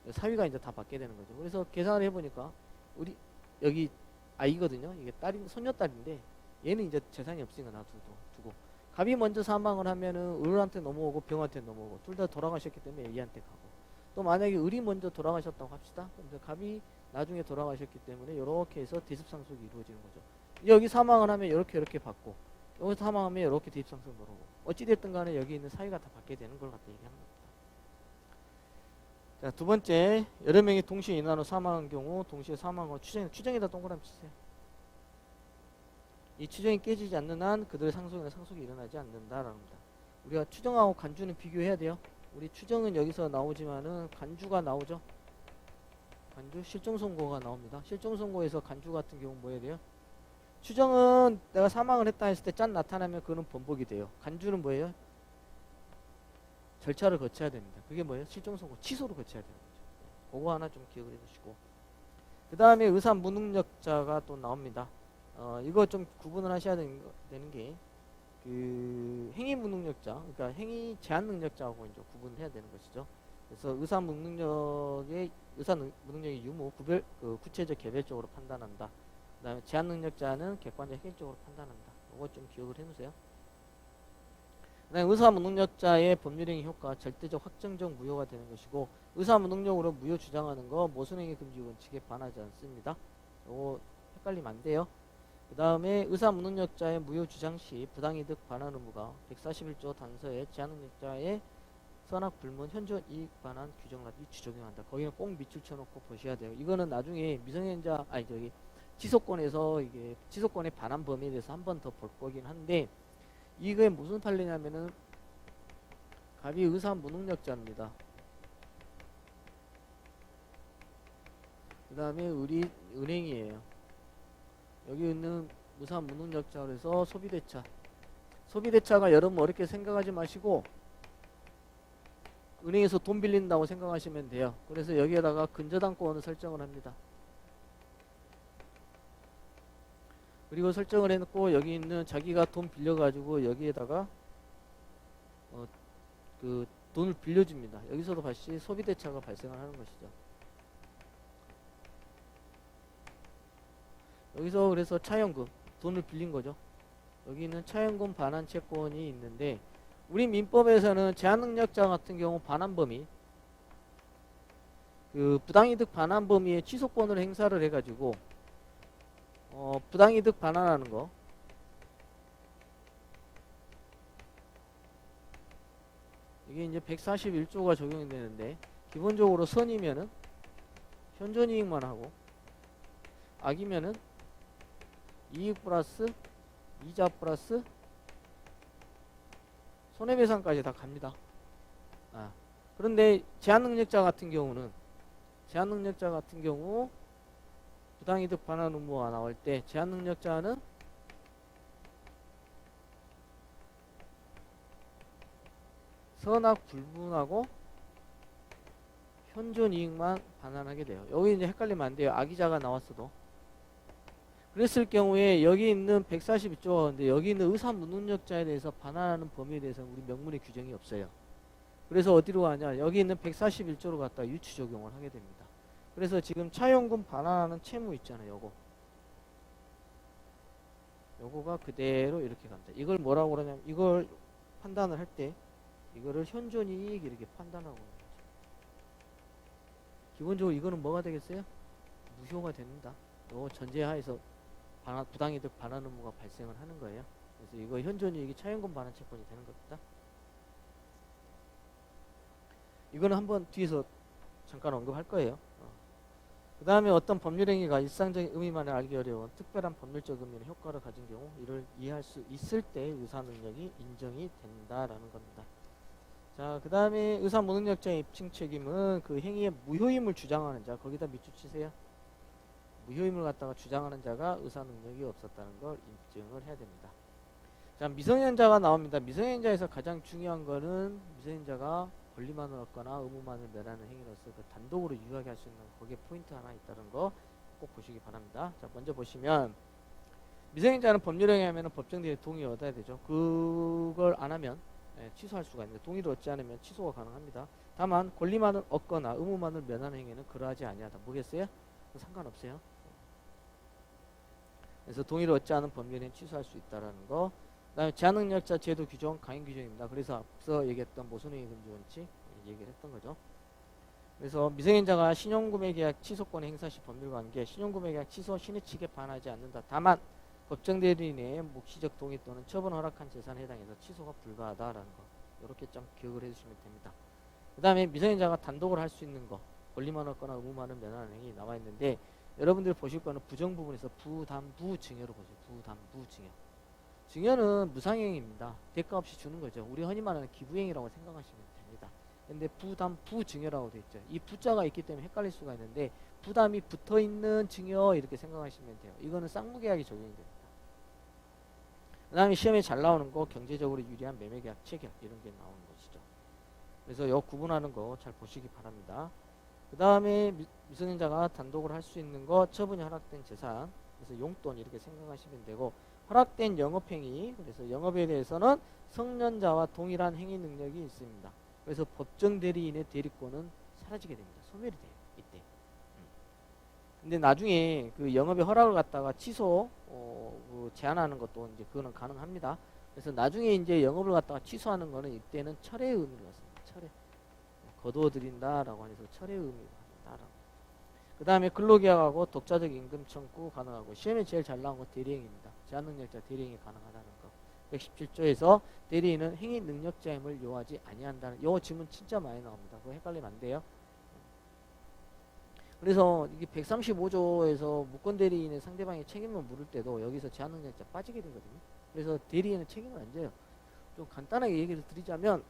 사위가 이제 다 받게 되는 거죠. 그래서 계산을 해보니까 우리 여기 아이거든요. 이게 딸이 손녀딸인데 얘는 이제 재산이 없으니까 놔두고 갑이 먼저 사망을 하면은 을한테 넘어오고 병한테 넘어오고 둘 다 돌아가셨기 때문에 얘한테 가고, 또 만약에 을이 먼저 돌아가셨다고 합시다. 그럼 갑이 나중에 돌아가셨기 때문에 이렇게 해서 대습상속이 이루어지는 거죠. 여기 사망을 하면 이렇게 받고 여기 사망하면 이렇게 대입상속 들어오고 어찌됐든 간에 여기 있는 사위가 다 받게 되는 걸 갖다 얘기하는 겁니다. 자, 두 번째, 여러 명이 동시에 인한 후 사망한 경우 동시에 사망 후 추정에다 동그라미 치세요. 이 추정이 깨지지 않는 한 그들의 상속이나 상속이 일어나지 않는다라는 겁니다. 우리가 추정하고 간주는 비교해야 돼요. 우리 추정은 여기서 나오지만은 간주가 나오죠. 간주 실종선고가 나옵니다. 실종선고에서 간주 같은 경우 뭐 해야 돼요? 추정은 내가 사망을 했다 했을 때 짠 나타나면 그거는 번복이 돼요. 간주는 뭐예요? 절차를 거쳐야 됩니다. 그게 뭐예요? 실종선고 취소를 거쳐야 되는 거죠. 그거 하나 좀 기억을 해두시고, 그 다음에 의사 무능력자가 또 나옵니다. 이거 좀 구분을 하셔야 되는 게 그 행위 무능력자, 그러니까 행위 제한 능력자하고 이제 구분을 해야 되는 것이죠. 그래서 의사 무능력의 유무 구체적 개별적으로 판단한다. 그 다음에 제한 능력자는 객관적 획일적으로 판단한다. 이거 좀 기억을 해놓으세요. 그 다음에 의사 무능력자의 법률행위 효과 절대적 확정적 무효가 되는 것이고, 의사 무능력으로 무효 주장하는 거 모순행위 금지 원칙에 반하지 않습니다. 이거 헷갈리면 안 돼요. 그 다음에 의사 무능력자의 무효 주장 시 부당이득 반환 의무가 141조 단서에 제한 능력자의 선악 불문 현존 이익 반환 규정을 위치 적용한다. 거기는 꼭 밑줄 쳐놓고 보셔야 돼요. 이거는 나중에 미성년자 지속권에서 이게 지속권의 반환 범위에 대해서 한 번 더 볼 거긴 한데, 이게 무슨 판례냐면은 갑이 의사 무능력자입니다. 그 다음에 은행이에요. 여기 있는 의사 무능력자 그래서 소비대차가 여러분 어렵게 생각하지 마시고 은행에서 돈 빌린다고 생각하시면 돼요. 그래서 여기에다가 근저당권을 설정을 합니다. 그리고 설정을 해놓고 여기 있는 자기가 돈 빌려가지고 여기에다가 그 돈을 빌려줍니다. 여기서도 다시 소비대차가 발생을 하는 것이죠. 여기서 그래서 차연금 돈을 빌린 거죠. 여기 있는 차연금 반환 채권이 있는데, 우리 민법에서는 제한능력자 같은 경우 반환 범위, 그 부당이득 반환 범위에 취소권을 행사를 해가지고 부당이득 반환하는 거, 이게 이제 141조가 적용이 되는데 기본적으로 선이면은 현존이익만 하고 악이면은 이익 플러스 이자 플러스 손해배상까지 다 갑니다. 그런데 제한능력자 같은 경우 부당이득 반환 의무가 나올 때 제한능력자는 선악 불분하고 현존이익만 반환하게 돼요. 여기 이제 헷갈리면 안 돼요. 악이자가 나왔어도. 그랬을 경우에 여기 있는 142조가 근데 여기 있는 의사무능력자에 대해서 반환하는 범위에 대해서는 우리 명문에 규정이 없어요. 그래서 어디로 가냐? 여기 있는 141조로 갖다 유추 적용을 하게 됩니다. 그래서 지금 차용금 반환하는 채무 있잖아요. 요거가 그대로 이렇게 갑니다. 이걸 뭐라고 그러냐면 이걸 판단을 할 때 이거를 현존이익 이렇게 판단하고 있는 거죠. 기본적으로 이거는 뭐가 되겠어요? 무효가 됩니다. 요 전제하에서 부당이득 반환 의무가 발생을 하는 거예요. 그래서 이거 현존이익이 차용금 반환 채권이 되는 겁니다. 이거는 한번 뒤에서 잠깐 언급할 거예요. 그 다음에 어떤 법률행위가 일상적인 의미만을 알기 어려운 특별한 법률적 의미의 효과를 가진 경우 이를 이해할 수 있을 때 의사능력이 인정이 된다라는 겁니다. 자, 그 다음에 의사무능력자의 입증 책임은 그 행위의 무효임을 주장하는 자, 거기다 밑줄 치세요. 무효임을 갖다가 주장하는 자가 의사능력이 없었다는 걸 입증을 해야 됩니다. 자, 미성년자가 나옵니다. 미성년자에서 가장 중요한 거는 미성년자가 권리만을 얻거나 의무만을 면하는 행위로서 그 단독으로 유효하게 할 수 있는 거기에 포인트 하나 있다는 거 꼭 보시기 바랍니다. 자, 먼저 보시면 미성년자는 법률행위 하면 법정대리 동의 얻어야 되죠. 그걸 안 하면 취소할 수가 있는데 동의를 얻지 않으면 취소가 가능합니다. 다만 권리만을 얻거나 의무만을 면하는 행위는 그러하지 아니하다. 뭐겠어요? 상관없어요. 그래서 동의를 얻지 않은 법률행위는 취소할 수 있다는 거. 그 다음에 제한능력자 제도 규정 강행 규정입니다. 그래서 앞서 얘기했던 모순행위 금지 원칙 얘기를 했던 거죠. 그래서 미성년자가 신용구매계약 취소권의 행사 시 법률관계 신용구매계약 취소 신의 측에 반하지 않는다. 다만 법정대리인의 묵시적 동의 또는 처분 허락한 재산에 해당해서 취소가 불가하다라는 거 이렇게 좀 기억을 해주시면 됩니다. 그 다음에 미성년자가 단독으로 할 수 있는 거 권리만 얻거나 의무만을 면하는 행위 나와 있는데 여러분들이 보실 거는 부정 부분에서 부담부 증여로 보세요. 부담부 증여. 증여는 무상행위입니다. 대가 없이 주는 거죠. 우리 흔히 말하는 기부행위라고 생각하시면 됩니다. 근데 부담부 증여라고 되어 있죠. 이 부자가 있기 때문에 헷갈릴 수가 있는데 부담이 붙어있는 증여 이렇게 생각하시면 돼요. 이거는 쌍무계약이 적용이 됩니다. 그 다음에 시험에 잘 나오는 거 경제적으로 유리한 매매계약 체결 이런 게 나오는 것이죠. 그래서 요 구분하는 거 잘 보시기 바랍니다. 그 다음에 미성년자가 단독으로 할 수 있는 거 처분이 허락된 재산 그래서 용돈 이렇게 생각하시면 되고 허락된 영업행위 그래서 영업에 대해서는 성년자와 동일한 행위 능력이 있습니다. 그래서 법정 대리인의 대리권은 사라지게 됩니다. 소멸이 돼요. 이때. 근데 나중에 그 영업의 허락을 갖다가 취소 그 제한하는 것도 이제 그거는 가능합니다. 그래서 나중에 이제 영업을 갖다가 취소하는 거는 이때는 철회의 의미를 갖습니다. 철회. 거두어 드린다라고 해서 철회의 의미를 갖는다라고. 그 다음에 근로계약하고 독자적 임금 청구 가능하고 시험에 제일 잘 나온 거 대리행위입니다. 제한능력자 대리행위 가능하다는 거. 117조에서 대리인은 행위 능력자임을 요하지 아니한다는 요 질문 진짜 많이 나옵니다. 그거 헷갈리면 안 돼요. 그래서 이게 135조에서 무권 대리인의 상대방의 책임을 물을 때도 여기서 제한능력자 빠지게 되거든요. 그래서 대리인은 책임을 안 져요. 좀 간단하게 얘기를 드리자면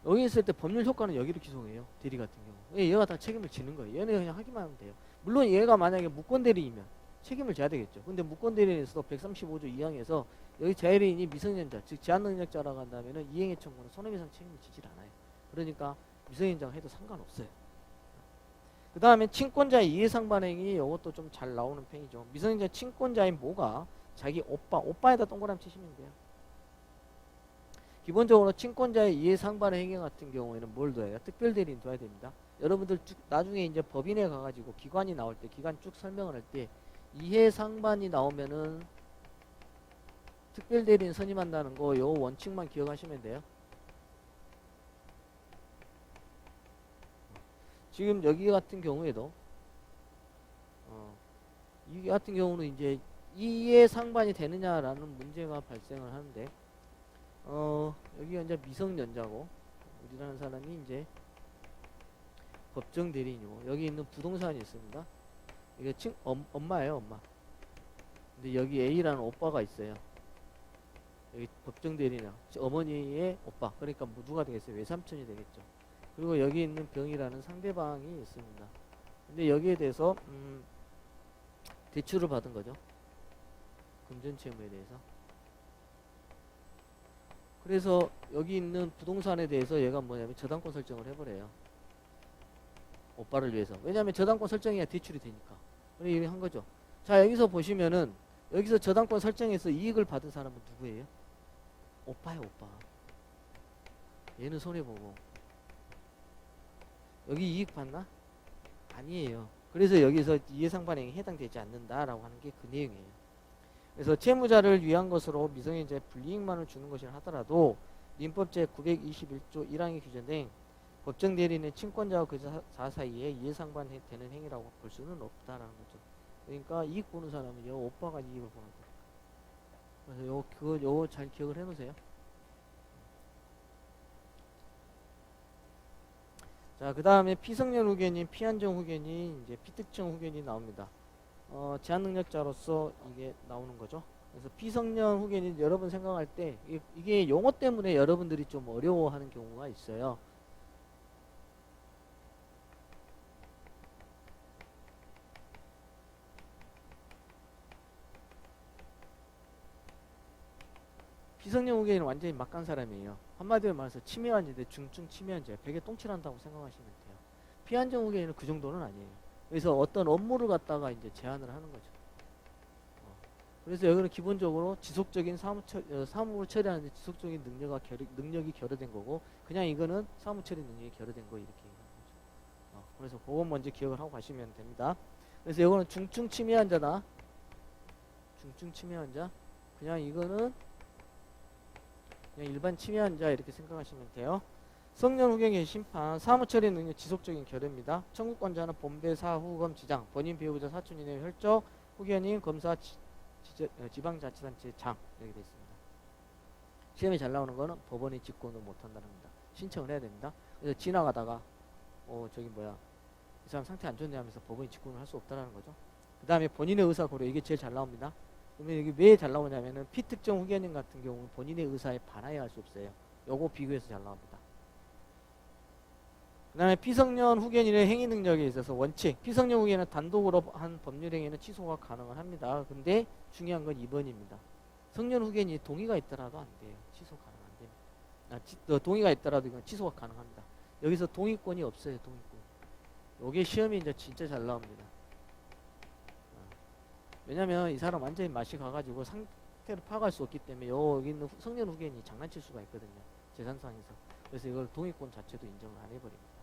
여기 있을 때 법률 효과는 여기로 기속해요. 대리 같은 경우. 얘가 다 책임을 지는 거예요. 얘는 그냥 하기만 하면 돼요. 물론 얘가 만약에 무권 대리이면 책임을 져야 되겠죠. 근데 무권 대리인에서도 135조 2항에서 여기 대리인이 미성년자, 즉 제한능력자라고 한다면은 이행의 청구는 손해배상 책임을 지질 않아요. 그러니까 미성년자가 해도 상관없어요. 그 다음에 친권자의 이해상반행위 이것도 좀 잘 나오는 편이죠. 미성년자 친권자인 모가 자기 오빠에다 동그라미 치시면 돼요. 기본적으로 친권자의 이해상반의 행위 같은 경우에는 뭘 둬야 특별대리인 둬야 됩니다. 여러분들 나중에 이제 법인에 가가지고 기관이 나올 때 기관 쭉 설명을 할 때 이해상반이 나오면은 특별대리인 선임한다는 거 요 원칙만 기억하시면 돼요. 지금 여기 같은 경우에도 이 같은 경우는 이제 이에 상반이 되느냐라는 문제가 발생을 하는데 여기가 이제 미성년자고 우리라는 사람이 이제 법정 대리인이고 여기 있는 부동산이 있습니다. 이게 엄마예요, 엄마. 근데 여기 A라는 오빠가 있어요. 여기 법정 대리인 어머니의 오빠. 그러니까 뭐 누가 되겠어요? 외삼촌이 되겠죠. 그리고 여기 있는 병이라는 상대방이 있습니다. 근데 여기에 대해서 대출을 받은 거죠. 금전채무에 대해서. 그래서 여기 있는 부동산에 대해서 얘가 뭐냐면 저당권 설정을 해버려요. 오빠를 위해서. 왜냐하면 저당권 설정해야 대출이 되니까. 그래 이렇게 한 거죠. 자, 여기서 보시면은 여기서 저당권 설정해서 이익을 받은 사람은 누구예요? 오빠예요, 오빠. 얘는 손해보고. 여기 이익 받나? 아니에요. 그래서 여기서 이해상반행에 해당되지 않는다라고 하는 게 그 내용이에요. 그래서 채무자를 위한 것으로 미성년자의 불이익만을 주는 것이라 하더라도 민법 제921조 1항에 규정된 법정 대리인의 친권자와 그 자 사이에 이해상반되는 행위라고 볼 수는 없다라는 거죠. 그러니까 이익 보는 사람은 요 오빠가 이익을 보는 거예요. 그래서 요거 잘 기억을 해놓으세요. 자, 그 다음에 피성년 후견인, 피한정 후견인, 이제 피특정 후견이 나옵니다. 제한능력자로서 이게 나오는 거죠. 그래서 피성년 후견인 여러분 생각할 때 이게 용어 때문에 여러분들이 좀 어려워하는 경우가 있어요. 피성년 후견인은 완전히 막간 사람이에요. 한마디로 말해서 치매환자인데 중증 치매환자예요. 벽에 똥칠한다고 생각하시면 돼요. 피한정 후견인은 그 정도는 아니에요. 그래서 어떤 업무를 갖다가 이제 제한을 하는 거죠. 그래서 여기는 기본적으로 지속적인 사무를 처리하는 지속적인 능력이 결여된 거고, 그냥 이거는 사무 처리 능력이 결여된 거 이렇게 얘기하는 거죠. 그래서 그건 먼저 기억을 하고 가시면 됩니다. 그래서 이거는 중증 치매 환자다. 중증 치매 환자. 그냥 이거는 그냥 일반 치매 환자 이렇게 생각하시면 돼요. 성년 후견의 심판, 사무처리 능력 지속적인 결여입니다. 청구권자는 본배, 사후검, 지장, 본인, 배우자, 사촌 이내 혈족, 후견인, 검사, 지방자치단체 장 이렇게 되어 있습니다. 시험에 잘 나오는 거는 법원이 직권을 못한다는 겁니다. 신청을 해야 됩니다. 그래서 지나가다가 이 사람 상태 안 좋네 하면서 법원이 직권을 할 수 없다는 거죠. 그 다음에 본인의 의사 고려, 이게 제일 잘 나옵니다. 그러면 이게 왜 잘 나오냐면은 피특정 후견인 같은 경우는 본인의 의사에 반하여 할 수 없어요. 요거 비교해서 잘 나옵니다. 그 다음에 피성년 후견인의 행위 능력에 있어서 원칙, 피성년 후견인은 단독으로 한 법률 행위는 취소가 가능을 합니다. 근데 중요한 건 2번입니다. 성년 후견인이 동의가 있더라도 안 돼요. 취소 가능 안 됩니다. 동의가 있더라도 이건 취소가 가능합니다. 여기서 동의권이 없어요. 동의권. 요게 시험이 이제 진짜 잘 나옵니다. 왜냐면 이 사람 완전히 맛이 가가지고 상태를 파악할 수 없기 때문에 여기 있는 성년 후견인이 장난칠 수가 있거든요. 재산상에서. 그래서 이걸 동의권 자체도 인정을 안 해버립니다.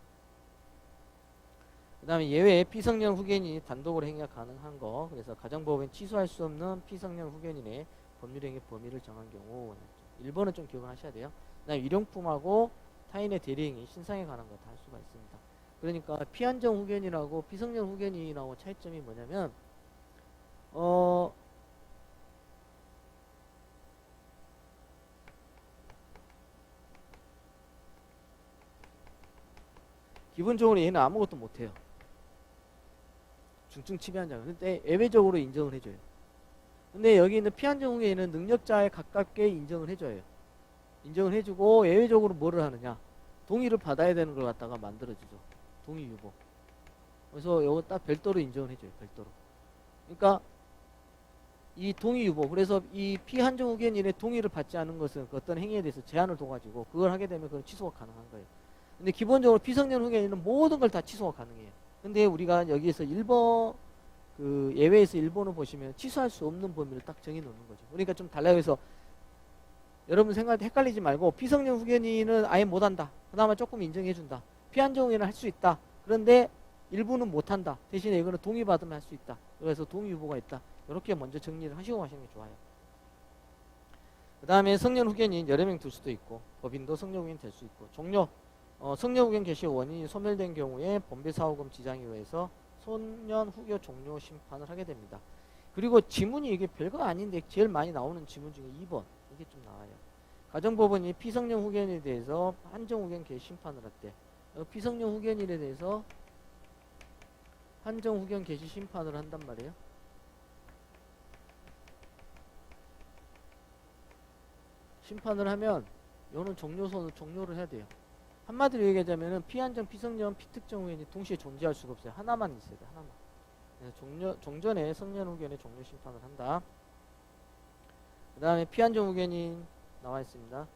그 다음에 예외에 피성년 후견인이 단독으로 행위가 가능한 거. 그래서 가정법원 취소할 수 없는 피성년 후견인의 법률행위 범위를 정한 경우 1번은 좀 기억을 하셔야 돼요. 그 다음에 일용품하고 타인의 대리행위, 신상에 관한 거 다 할 수가 있습니다. 그러니까 피한정 후견인하고 피성년 후견인하고 차이점이 뭐냐면 기본적으로 얘는 아무것도 못해요. 중증 치매 환자가. 근데 예외적으로 인정을 해줘요. 근데 여기 있는 피한정 후견인은 능력자에 가깝게 인정을 해줘요. 인정을 해주고 예외적으로 뭐를 하느냐, 동의를 받아야 되는 걸 갖다가 만들어주죠. 동의 유보. 그래서 이거 딱 별도로 인정을 해줘요. 별도로. 그러니까 이 동의 유보, 그래서 이 피한정 후견인의 동의를 받지 않은 것은 그 어떤 행위에 대해서 제한을 둬가지고 그걸 하게 되면 그건 취소가 가능한 거예요. 근데 기본적으로 피성년 후견인은 모든 걸 다 취소가 가능해요. 근데 우리가 여기에서 1번 예외에서 1번을 보시면 취소할 수 없는 범위를 딱 정해 놓는 거죠. 그러니까 좀 달라요. 그래서 여러분 생각할 때 헷갈리지 말고 피성년 후견인은 아예 못한다. 그나마 조금 인정해 준다. 피한정 후견인은 할 수 있다. 그런데 일부는 못한다. 대신에 이거는 동의받으면 할 수 있다. 그래서 동의 유보가 있다. 이렇게 먼저 정리를 하시고 가시는 게 좋아요. 그 다음에 성년 후견인 여러 명 둘 수도 있고, 법인도 성년 후견인 될 수 있고, 종료, 성년 후견 개시 원인이 소멸된 경우에 본배 사후금 지장에 의해서 소년 후견 종료 심판을 하게 됩니다. 그리고 지문이 이게 별거 아닌데 제일 많이 나오는 지문 중에 2번 이게 좀 나와요. 가정법원이 피성년 후견에 대해서 한정후견 개시 심판을 했대. 피성년 후견일에 대해서 한정후견 개시 심판을 한단 말이에요. 심판을 하면 요는 종료를 해야 돼요. 한마디로 얘기하자면은 피한정, 피성년, 피특정 후견이 동시에 존재할 수가 없어요. 하나만 있어야 돼. 하나만. 그래서 종전에 성년 후견의 종료 심판을 한다. 그 다음에 피한정 후견이 나와 있습니다.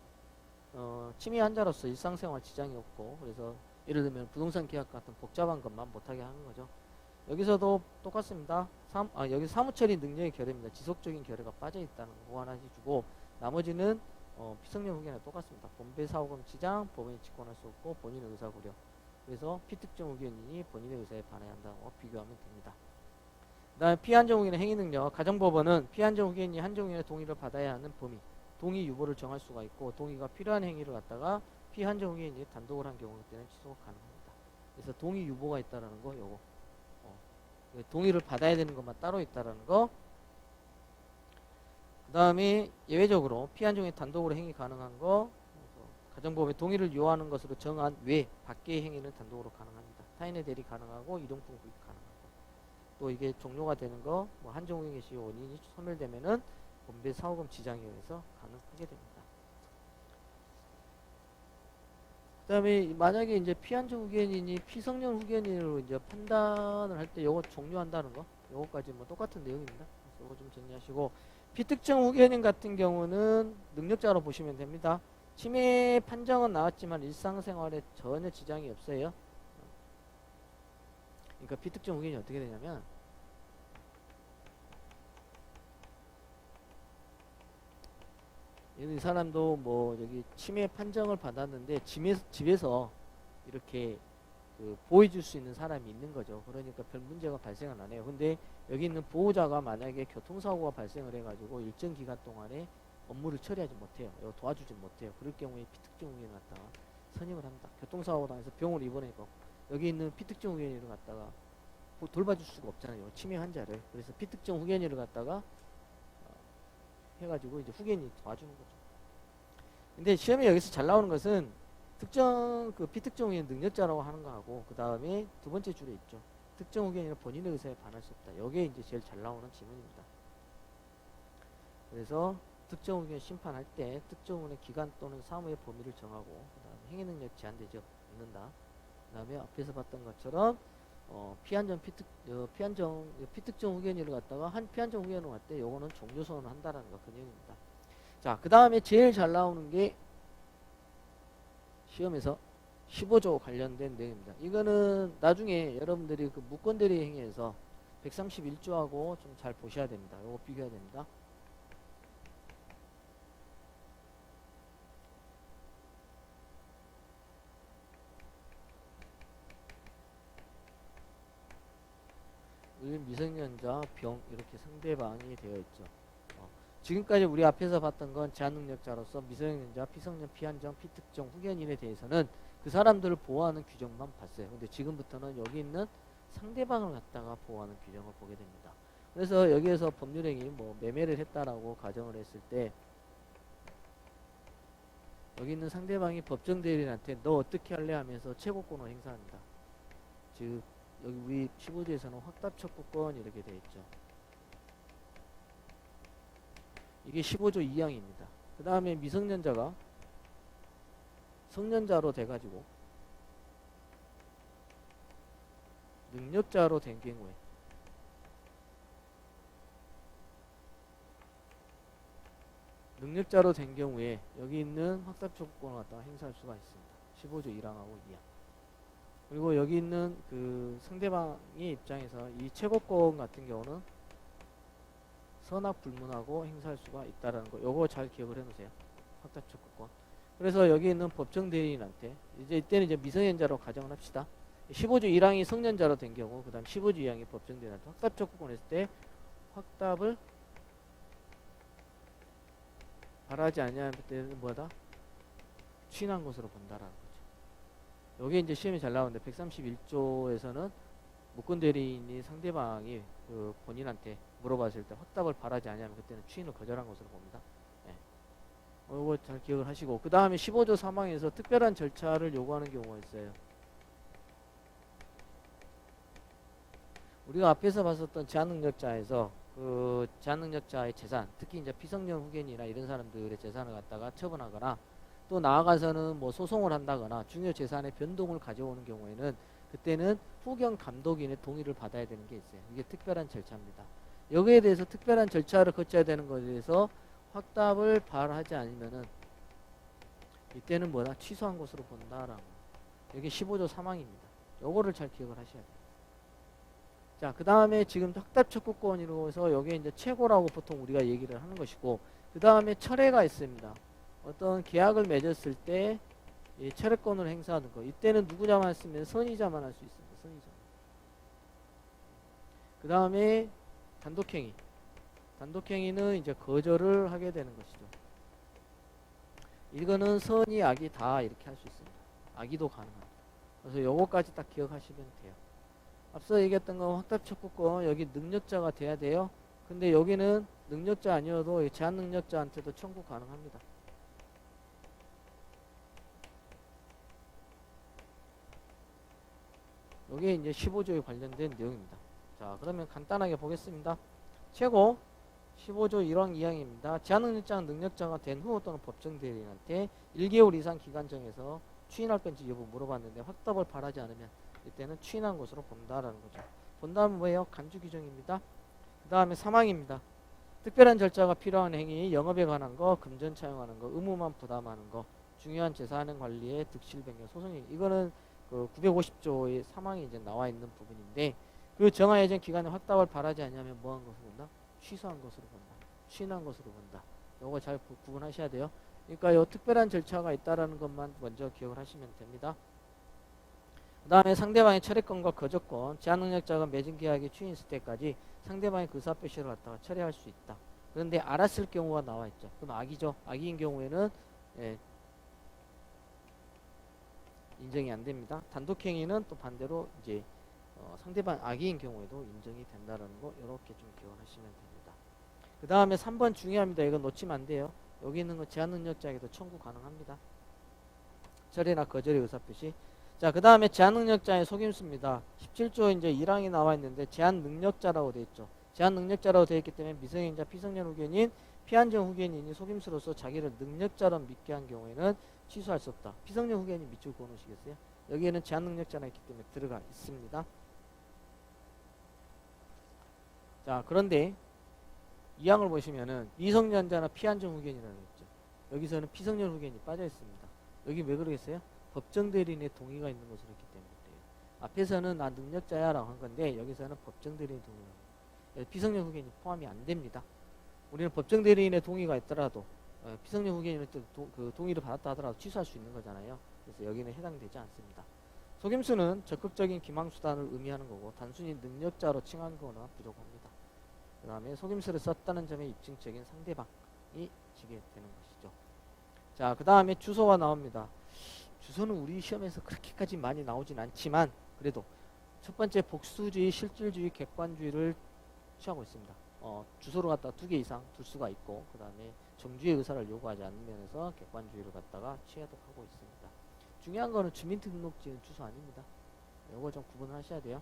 취미 환자로서 일상생활 지장이 없고, 그래서 예를 들면 부동산 계약 같은 복잡한 것만 못하게 하는 거죠. 여기서도 똑같습니다. 여기 사무처리 능력의 결여입니다. 지속적인 결여가 빠져 있다는 거 보완해주고, 나머지는 피성년 후견에 똑같습니다. 본배 사후금 지장, 법원이 직권할 수 없고 본인의 의사 고려. 그래서 피특정 후견인이 본인의 의사에 반해야 한다고 비교하면 됩니다. 그 다음에 피한정 후견의 행위 능력. 가정법원은 피한정 후견인이 한정 후견의 동의를 받아야 하는 범위, 동의 유보를 정할 수가 있고, 동의가 필요한 행위를 갖다가 피한정 후견인이 단독으로 한 경우 때는 취소가 가능합니다. 그래서 동의 유보가 있다라는 거 요거. 동의를 받아야 되는 것만 따로 있다라는 거. 그 다음에 예외적으로 피한정이 단독으로 행위 가능한 거, 가정법에 동의를 요하는 것으로 정한 외 밖의 행위는 단독으로 가능합니다. 타인의 대리 가능하고 이동풍 구입 가능하고, 또 이게 종료가 되는 거, 뭐 한정후견 시 원인이 소멸되면은 본배 사후금 지장에 의해서 가능하게 됩니다. 그 다음에 만약에 이제 피한정 후견인이 피성년 후견인으로 이제 판단을 할 때 요거 종료한다는 거, 요거까지 뭐 똑같은 내용입니다. 그래서 요거 좀 정리하시고, 피특정 후견인 같은 경우는 능력자로 보시면 됩니다. 치매 판정은 나왔지만 일상생활에 전혀 지장이 없어요. 그러니까 피특정 후견이 어떻게 되냐면, 이 사람도 뭐 여기 치매 판정을 받았는데 집에서 이렇게 보호해줄 수 있는 사람이 있는 거죠. 그러니까 별 문제가 발생은 안 해요. 근데 여기 있는 보호자가 만약에 교통사고가 발생을 해가지고 일정 기간 동안에 업무를 처리하지 못해요. 도와주지 못해요. 그럴 경우에 피특정 후견을 갖다가 선임을 합니다. 교통사고 당해서 병원을 입원해서 여기 있는 피특정 후견인을 갖다가 돌봐줄 수가 없잖아요. 치매 환자를. 그래서 피특정 후견인을 갖다가 해가지고 이제 후견인이 도와주는 거죠. 근데 시험에 여기서 잘 나오는 것은 피특정 후견인 능력자라고 하는 거하고, 그 다음에 두 번째 줄에 있죠. 특정 후견인은 본인의 의사에 반할 수 없다. 여기에 이제 제일 잘 나오는 지문입니다. 그래서 특정 후견 심판할 때 특정 후견의 기간 또는 사무의 범위를 정하고, 그 다음에 행위 능력 제한되지 않는다. 그 다음에 앞에서 봤던 것처럼 피특정 후견인을 갖다가 피한정 후견을 할 때 요거는 종료 선언을 한다라는 거, 그 내용입니다. 자, 그 다음에 제일 잘 나오는 게 시험에서 15조 관련된 내용입니다. 이거는 나중에 여러분들이 그 무권대리 행위에서 131조하고 좀 잘 보셔야 됩니다. 요거 비교해야 됩니다. 미성년자, 병 이렇게 상대방이 되어 있죠. 지금까지 우리 앞에서 봤던 건 제한능력자로서 미성년자, 피성년, 피한정, 피특정 후견인에 대해서는 그 사람들을 보호하는 규정만 봤어요. 근데 지금부터는 여기 있는 상대방을 갖다가 보호하는 규정을 보게 됩니다. 그래서 여기에서 법률행위 뭐 매매를 했다라고 가정을 했을 때 여기 있는 상대방이 법정 대리인한테 너 어떻게 할래 하면서 최고권을 행사합니다. 즉 여기 우리 15조에서는 확답 척구권 이렇게 되어 있죠. 이게 15조 2항입니다. 그 다음에 미성년자가 성년자로 돼가지고 능력자로 된 경우에 여기 있는 확답 척구권을 갖다가 행사할 수가 있습니다. 15조 1항하고 2항. 그리고 여기 있는 그 상대방의 입장에서 이 최고권 같은 경우는 선악 불문하고 행사할 수가 있다라는 거. 요거 잘 기억을 해놓으세요. 확답 척구권. 그래서 여기 있는 법정 대리인한테 이제 이때는 이제 미성년자로 가정을 합시다. 15조 1항이 성년자로 된 경우, 그 다음 15조 2항이 법정 대리인한테 확답 척구권 했을 때 확답을 바라지 아니할 때는 뭐다? 취인한 것으로 본다라는 거죠. 여기 이제 시험이 잘 나오는데 131조에서는 무권 대리인이 상대방이 그 본인한테 물어봤을 때 확답을 바라지 않으면 그때는 추인을 거절한 것으로 봅니다. 예. 이거 잘 기억을 하시고, 그 다음에 15조 3항에서 특별한 절차를 요구하는 경우가 있어요. 우리가 앞에서 봤었던 제한능력자에서 그 제한능력자의 재산, 특히 이제 피성년 후견이나 이런 사람들의 재산을 갖다가 처분하거나 또 나아가서는 뭐 소송을 한다거나 중요 재산의 변동을 가져오는 경우에는 그때는 후견 감독인의 동의를 받아야 되는 게 있어요. 이게 특별한 절차입니다. 여기에 대해서 특별한 절차를 거쳐야 되는 것에 대해서 확답을 발하지 않으면은 이때는 뭐다? 취소한 것으로 본다라고. 여기 15조 3항입니다. 요거를 잘 기억을 하셔야 돼요. 자, 그 다음에 지금 확답 촉구권으로 해서 여기에 이제 최고라고 보통 우리가 얘기를 하는 것이고, 그 다음에 철회가 있습니다. 어떤 계약을 맺었을 때 철회권을 행사하는 거. 이때는 누구냐만 쓰면 선의자만 할 수 있습니다. 선의자. 그 다음에 단독행위. 단독행위는 이제 거절을 하게 되는 것이죠. 이거는 선의, 악의 다 이렇게 할 수 있습니다. 악의도 가능합니다. 그래서 요거까지 딱 기억하시면 돼요. 앞서 얘기했던 건 확답 촉구권, 여기 능력자가 돼야 돼요. 근데 여기는 능력자 아니어도 제한 능력자한테도 청구 가능합니다. 여기에 이제 15조에 관련된 내용입니다. 자, 그러면 간단하게 보겠습니다. 최고 15조 1항 2항입니다. 제한능력자는 능력자가 된 후 또는 법정 대리인한테 1개월 이상 기간 정해서 추인할 건지 여부 물어봤는데 확답을 바라지 않으면 이때는 추인한 것으로 본다라는 거죠. 본다면 뭐예요? 간주 규정입니다. 그 다음에 3항입니다. 특별한 절차가 필요한 행위, 영업에 관한 거, 금전 차용하는 거, 의무만 부담하는 거, 중요한 재산 관리의 득실 변경, 소송이 이거는 그 950조의 3항에 이제 나와 있는 부분인데 그 정하 예정 기간에 확답을 바라지 않으면 뭐한 것으로 본다? 취소한 것으로 본다. 추인한 것으로 본다. 요거 잘 구분하셔야 돼요. 그러니까 요 특별한 절차가 있다라는 것만 먼저 기억을 하시면 됩니다. 그 다음에 상대방의 철회권과 거저권, 제한능력자가 맺은 계약이 추인했을 때까지 상대방의 의사표시를 갖다가 철회할 수 있다. 그런데 알았을 경우가 나와 있죠. 그럼 악이죠. 악의인 경우에는 인정이 안 됩니다. 단독행위는 또 반대로 이제 상대방 악의인 경우에도 인정이 된다는 거 이렇게 좀 기억하시면 됩니다. 그 다음에 3번 중요합니다. 이거 놓치면 안 돼요. 여기 있는 거 제한능력자에게도 청구 가능합니다. 철회나 거절의 의사표시. 자, 그 다음에 제한능력자의 속임수입니다. 17조 이제 1항이 나와 있는데 제한능력자라고 되어 있죠. 제한능력자라고 되어 있기 때문에 미성년자 피성년 후견인 피한정 후견인이 속임수로서 자기를 능력자로 믿게 한 경우에는 취소할 수 없다. 피성년 후견인 밑줄 그어놓으시겠어요? 여기에는 제한능력자가 있기 때문에 들어가 있습니다. 자, 그런데 이 항을 보시면은 미성년자나 피한정 후견이라고 있죠. 여기서는 피성년 후견이 빠져 있습니다. 여기 왜 그러겠어요? 법정 대리인의 동의가 있는 것으로 했기 때문에 그래요. 앞에서는 나 능력자야 라고 한 건데 여기서는 법정 대리인의 동의가 있는 피성년 후견이 포함이 안 됩니다. 우리는 법정 대리인의 동의가 있더라도 피성년 후견인은 그 동의를 받았다 하더라도 취소할 수 있는 거잖아요. 그래서 여기는 해당되지 않습니다. 속임수는 적극적인 기망수단을 의미하는 거고 단순히 능력자로 칭한 거나 부족합니다. 그 다음에 속임수를 썼다는 점에 입증적인 상대방이 지게 되는 것이죠. 자, 그 다음에 주소가 나옵니다. 주소는 우리 시험에서 그렇게까지 많이 나오진 않지만 그래도 첫 번째 복수주의, 실질주의, 객관주의를 취하고 있습니다. 주소를 갖다가 2개 이상 둘 수가 있고 그 다음에 정주의 의사를 요구하지 않는 면에서 객관주의를 갖다가 취하도록 하고 있습니다. 중요한 거는 주민등록지는 주소 아닙니다. 이거 좀 구분하셔야 돼요.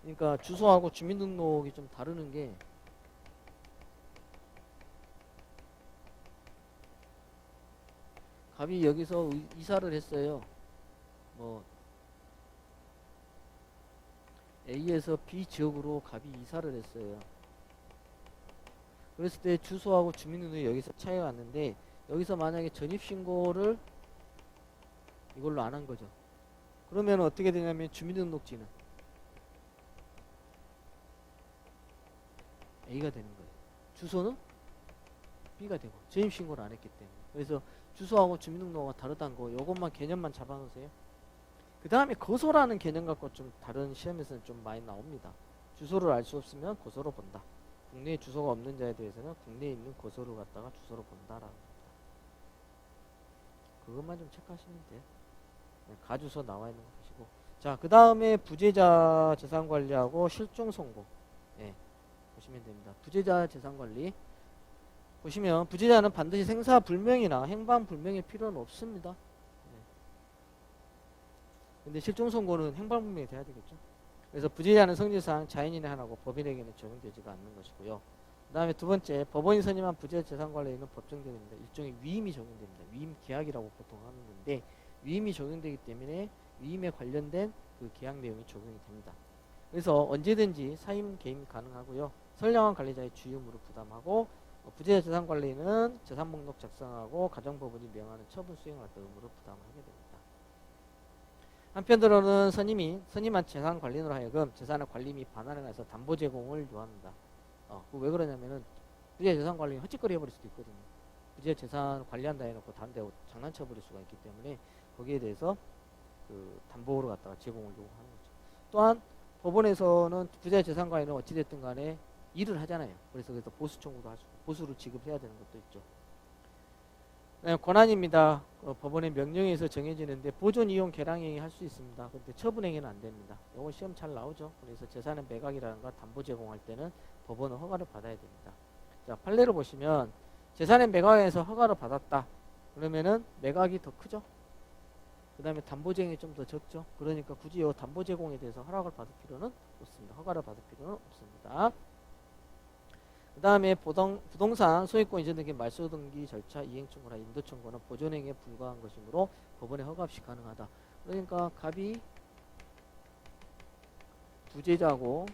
그러니까 주소하고 주민등록이 좀 다르는 게 갑이 여기서 이사를 했어요. 뭐 A에서 B 지역으로 갑이 이사를 했어요. 그랬을 때 주소하고 주민등록이 여기서 차이가 왔는데 여기서 만약에 전입신고를 이걸로 안 한 거죠. 그러면 어떻게 되냐면 주민등록지는 A가 되는 거예요. 주소는 B가 되고 전입신고를 안 했기 때문에. 그래서 주소하고 주민등록과 다르다는 거 요것만 개념만 잡아놓으세요. 그 다음에 거소라는 개념 갖고 좀 다른 시험에서는 좀 많이 나옵니다. 주소를 알 수 없으면 거소로 본다. 국내에 주소가 없는 자에 대해서는 국내에 있는 거소를 갖다가 주소로 본다라는 겁니다. 그것만 좀 체크하시면 돼요. 가주소 나와 있는 거 보시고. 자, 그 다음에 부재자 재산관리하고 실종선고. 예, 보시면 됩니다. 부재자 재산관리. 보시면 부재자는 반드시 생사불명이나 행방불명의 필요는 없습니다. 예. 근데 실종선고는 행방불명이 돼야 되겠죠. 그래서 부재자는 성질상 자연인의 하나고 법인에게는 적용되지가 않는 것이고요. 그 다음에 두 번째, 법원이 선임한 부재자 재산관리에는 법정대리입니다. 일종의 위임이 적용됩니다. 위임 계약이라고 보통 하는 건데 위임이 적용되기 때문에 위임에 관련된 그 계약 내용이 적용이 됩니다. 그래서 언제든지 사임 개임 가능하고요. 선량한 관리자의 주임으로 부담하고 부재자 재산관리는 재산목록 작성하고 가정법원이 명하는 처분 수행을 할 의무로 부담을 하게 됩니다. 한편으로는 선임한 재산관리인으로 하여금 재산의 관리 및 반환에 관해서 담보 제공을 요합니다. 왜 그러냐면은 부재자 재산관리는 헛짓거리 해버릴 수도 있거든요. 부재자 재산 관리한다 해놓고 다른 데 장난쳐 버릴 수가 있기 때문에 거기에 대해서 그 담보로 갖다가 제공을 요구하는 거죠. 또한 법원에서는 부재자 재산관리는 어찌됐든 간에 일을 하잖아요. 그래서 보수 청구도 할 수, 보수를 지급해야 되는 것도 있죠. 네, 권한입니다. 법원의 명령에 의해서 정해지는데 보존, 이용, 개량행위 할 수 있습니다. 근데 처분행위는 안 됩니다. 이거 시험 잘 나오죠. 그래서 재산의 매각이라든가 담보 제공할 때는 법원은 허가를 받아야 됩니다. 자, 판례를 보시면 재산의 매각에서 허가를 받았다. 그러면은 매각이 더 크죠. 그 다음에 담보 제공이 좀 더 적죠. 그러니까 굳이 이 담보 제공에 대해서 허락을 받을 필요는 없습니다. 허가를 받을 필요는 없습니다. 그 다음에 부동산 소유권 이전 등기 말소 등기 절차 이행 청구나 인도 청구는 보존행위에 불과한 것이므로 법원의 허가 없이 가능하다. 그러니까 갑이 부재자고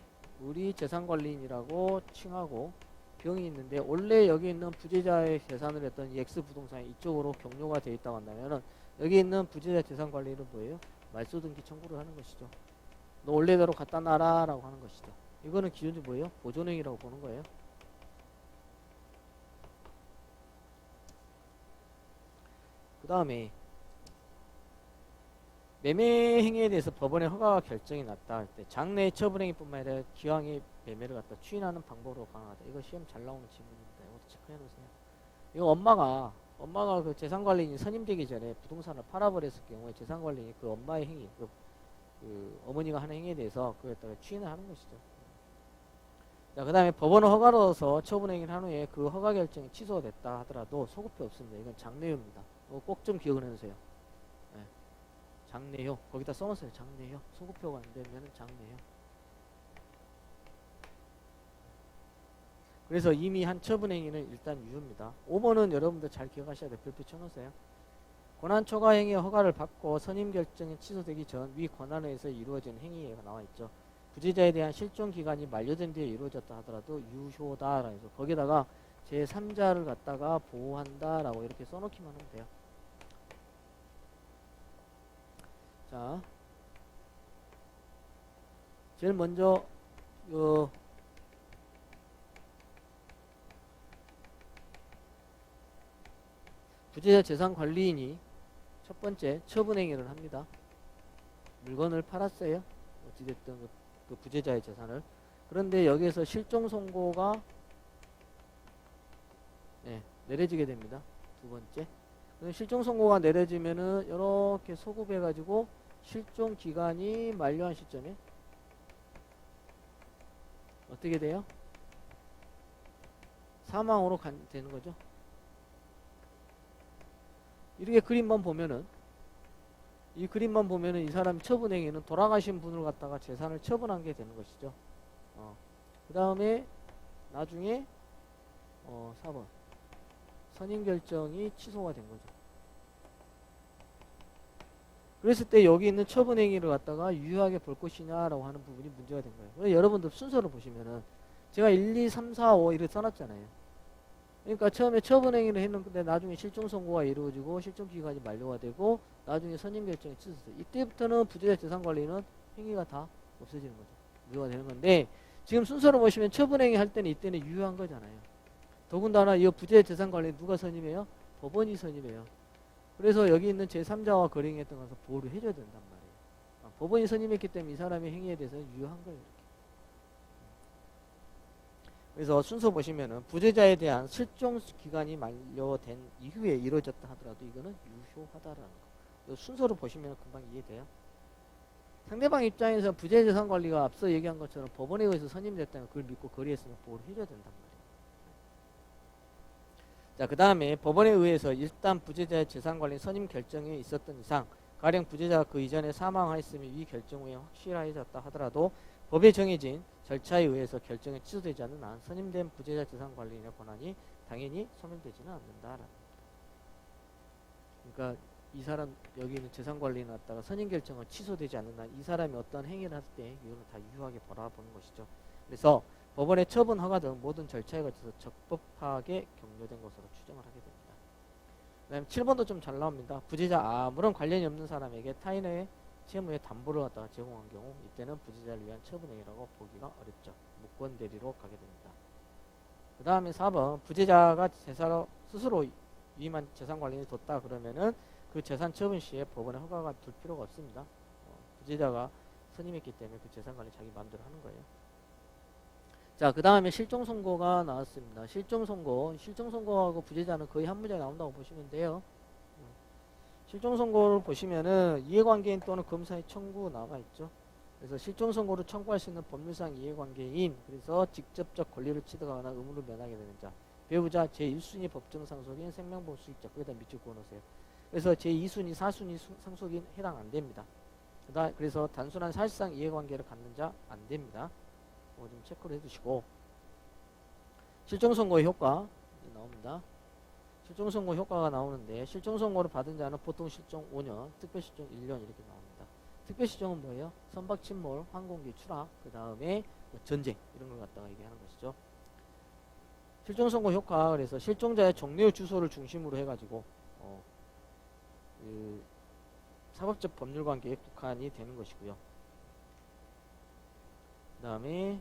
우리 재산관리인이라고 칭하고 병이 있는데 원래 여기 있는 부재자의 재산을 했던 이 X 부동산이 이쪽으로 경로가 되어 있다고 한다면은 여기 있는 부재자 재산관리는 뭐예요? 말소 등기 청구를 하는 것이죠. 너 원래대로 갖다 놔라 라고 하는 것이죠. 이거는 기준이 뭐예요? 보존행위라고 보는 거예요. 그 다음에 매매 행위에 대해서 법원의 허가 결정이 났다 할 때 장래의 처분행위뿐만 아니라 기왕의 매매를 갖다 추인하는 방법으로 강화하다. 이거 시험 잘 나오는 질문입니다. 이것도 체크해 놓으세요. 이거 엄마가 그 재산관리인이 선임되기 전에 부동산을 팔아버렸을 경우에 재산관리인이 그 엄마의 행위, 그 어머니가 하는 행위에 대해서 그에다가 추인을 하는 것이죠. 자, 그 다음에 법원은 허가로서 처분행위를 한 후에 그 허가 결정이 취소됐다 하더라도 소급표 없습니다. 이건 장래효입니다. 꼭 좀 기억을 해주세요. 네. 장래효. 거기다 써놓으세요. 장래효. 소급표가 안 되면 장래효. 그래서 이미 한 처분행위는 일단 유효입니다. 5번은 여러분들 잘 기억하셔야 돼요. 별표 쳐놓으세요. 권한 초과 행위의 허가를 받고 선임 결정이 취소되기 전 위 권한에 의해서 이루어진 행위가 나와 있죠. 부재자에 대한 실종 기간이 만료된 뒤에 이루어졌다 하더라도 유효다. 그래서 거기다가 제3자를 갖다가 보호한다 라고 이렇게 써놓기만 하면 돼요. 자, 제일 먼저 부재자 재산관리인이 첫 번째 처분행위를 합니다. 물건을 팔았어요. 어찌됐든 그 부재자의 재산을. 그런데 여기에서 실종선고가 내려지게 됩니다. 두 번째. 실종선고가 내려지면은 이렇게 소급해가지고 실종기간이 만료한 시점에 어떻게 돼요? 사망으로 되는 거죠. 이렇게 그림만 보면은 이 사람 처분행위는 돌아가신 분을 갖다가 재산을 처분한 게 되는 것이죠. 그 다음에 나중에 4번 선임 결정이 취소가 된 거죠. 그랬을 때 여기 있는 처분행위를 갖다가 유효하게 볼 것이냐라고 하는 부분이 문제가 된 거예요. 그래서 여러분들 순서를 보시면은 제가 1, 2, 3, 4, 5 이렇게 써놨잖아요. 그러니까 처음에 처분행위를 했는데 나중에 실종선고가 이루어지고 실종기간이 만료가 되고 나중에 선임 결정이 취소됐어요. 이때부터는 부재자 재산관리는 행위가 다 없어지는 거죠. 유효가 되는 건데 지금 순서를 보시면 처분행위 할 때는 이때는 유효한 거잖아요. 더군다나 이 부재자 재산관리 누가 선임해요? 법원이 선임해요. 그래서 여기 있는 제3자와 거래했던 것을 보호를 해줘야 된단 말이에요. 법원이 선임했기 때문에 이 사람의 행위에 대해서는 유효한 거예요. 이렇게. 그래서 순서 보시면은 부재자에 대한 실종 기간이 만료된 이후에 이루어졌다 하더라도 이거는 유효하다라는 거. 순서를 보시면 금방 이해돼요. 상대방 입장에서 부재재산 관리가 앞서 얘기한 것처럼 법원에 의해서 선임됐다면 그걸 믿고 거래했으면 보호를 해줘야 된단 말이에요. 자, 그 다음에 법원에 의해서 일단 부재자의 재산 관리 선임 결정이 있었던 이상 가령 부재자가 그 이전에 사망하였으며 이 결정 후에 확실하여졌다 하더라도 법에 정해진 절차에 의해서 결정이 취소되지 않는 한 선임된 부재자 재산 관리인의 권한이 당연히 소멸되지는 않는다라는 겁니다. 그러니까 이 사람 여기 있는 재산 관리인 왔다가 선임 결정은 취소되지 않는 한 이 사람이 어떤 행위를 할 때 이거는 다 유효하게 바라보는 것이죠. 그래서 법원의 처분 허가 등 모든 절차에 거쳐서 적법하게 격려된 것으로 추정을 하게 됩니다. 그 다음에 7번도 좀 잘 나옵니다. 부재자 아무런 관련이 없는 사람에게 타인의 채무의 담보를 갖다가 제공한 경우 이때는 부재자를 위한 처분행위라고 보기가 어렵죠. 무권 대리로 가게 됩니다. 그 다음에 4번 부재자가 스스로 위임한 재산 관리인을 뒀다 그러면은 그 재산 처분 시에 법원의 허가가 둘 필요가 없습니다. 부재자가 선임했기 때문에 그 재산 관리 자기 마음대로 하는 거예요. 자, 그 다음에 실종 선고가 나왔습니다. 실종 선고하고 부재자는 거의 한 문제에 나온다고 보시면 돼요. 실종 선고를 보시면은 이해관계인 또는 검사의 청구 나와 있죠. 그래서 실종 선고를 청구할 수 있는 법률상 이해관계인, 그래서 직접적 권리를 취득하거나 의무를 면하게 되는 자, 배우자, 제1순위 법정 상속인, 생명보험 수익자, 거기다 밑줄 그어놓으세요. 그래서 제2순위, 4순위 상속인 해당 안 됩니다. 그래서 단순한 사실상 이해관계를 갖는 자 안 됩니다. 좀 체크를 해두시고, 실종선고의 효과 나옵니다. 실종선고 효과가 나오는데 실종선고를 받은 자는 보통 실종 5년, 특별실종 1년 이렇게 나옵니다. 특별실종은 뭐예요? 선박 침몰, 항공기 추락, 그 다음에 전쟁 이런 걸 갖다가 얘기하는 것이죠. 실종선고 효과, 그래서 실종자의 종료 주소를 중심으로 해가지고 그 사법적 법률관계에 국한이 되는 것이고요. 그 다음에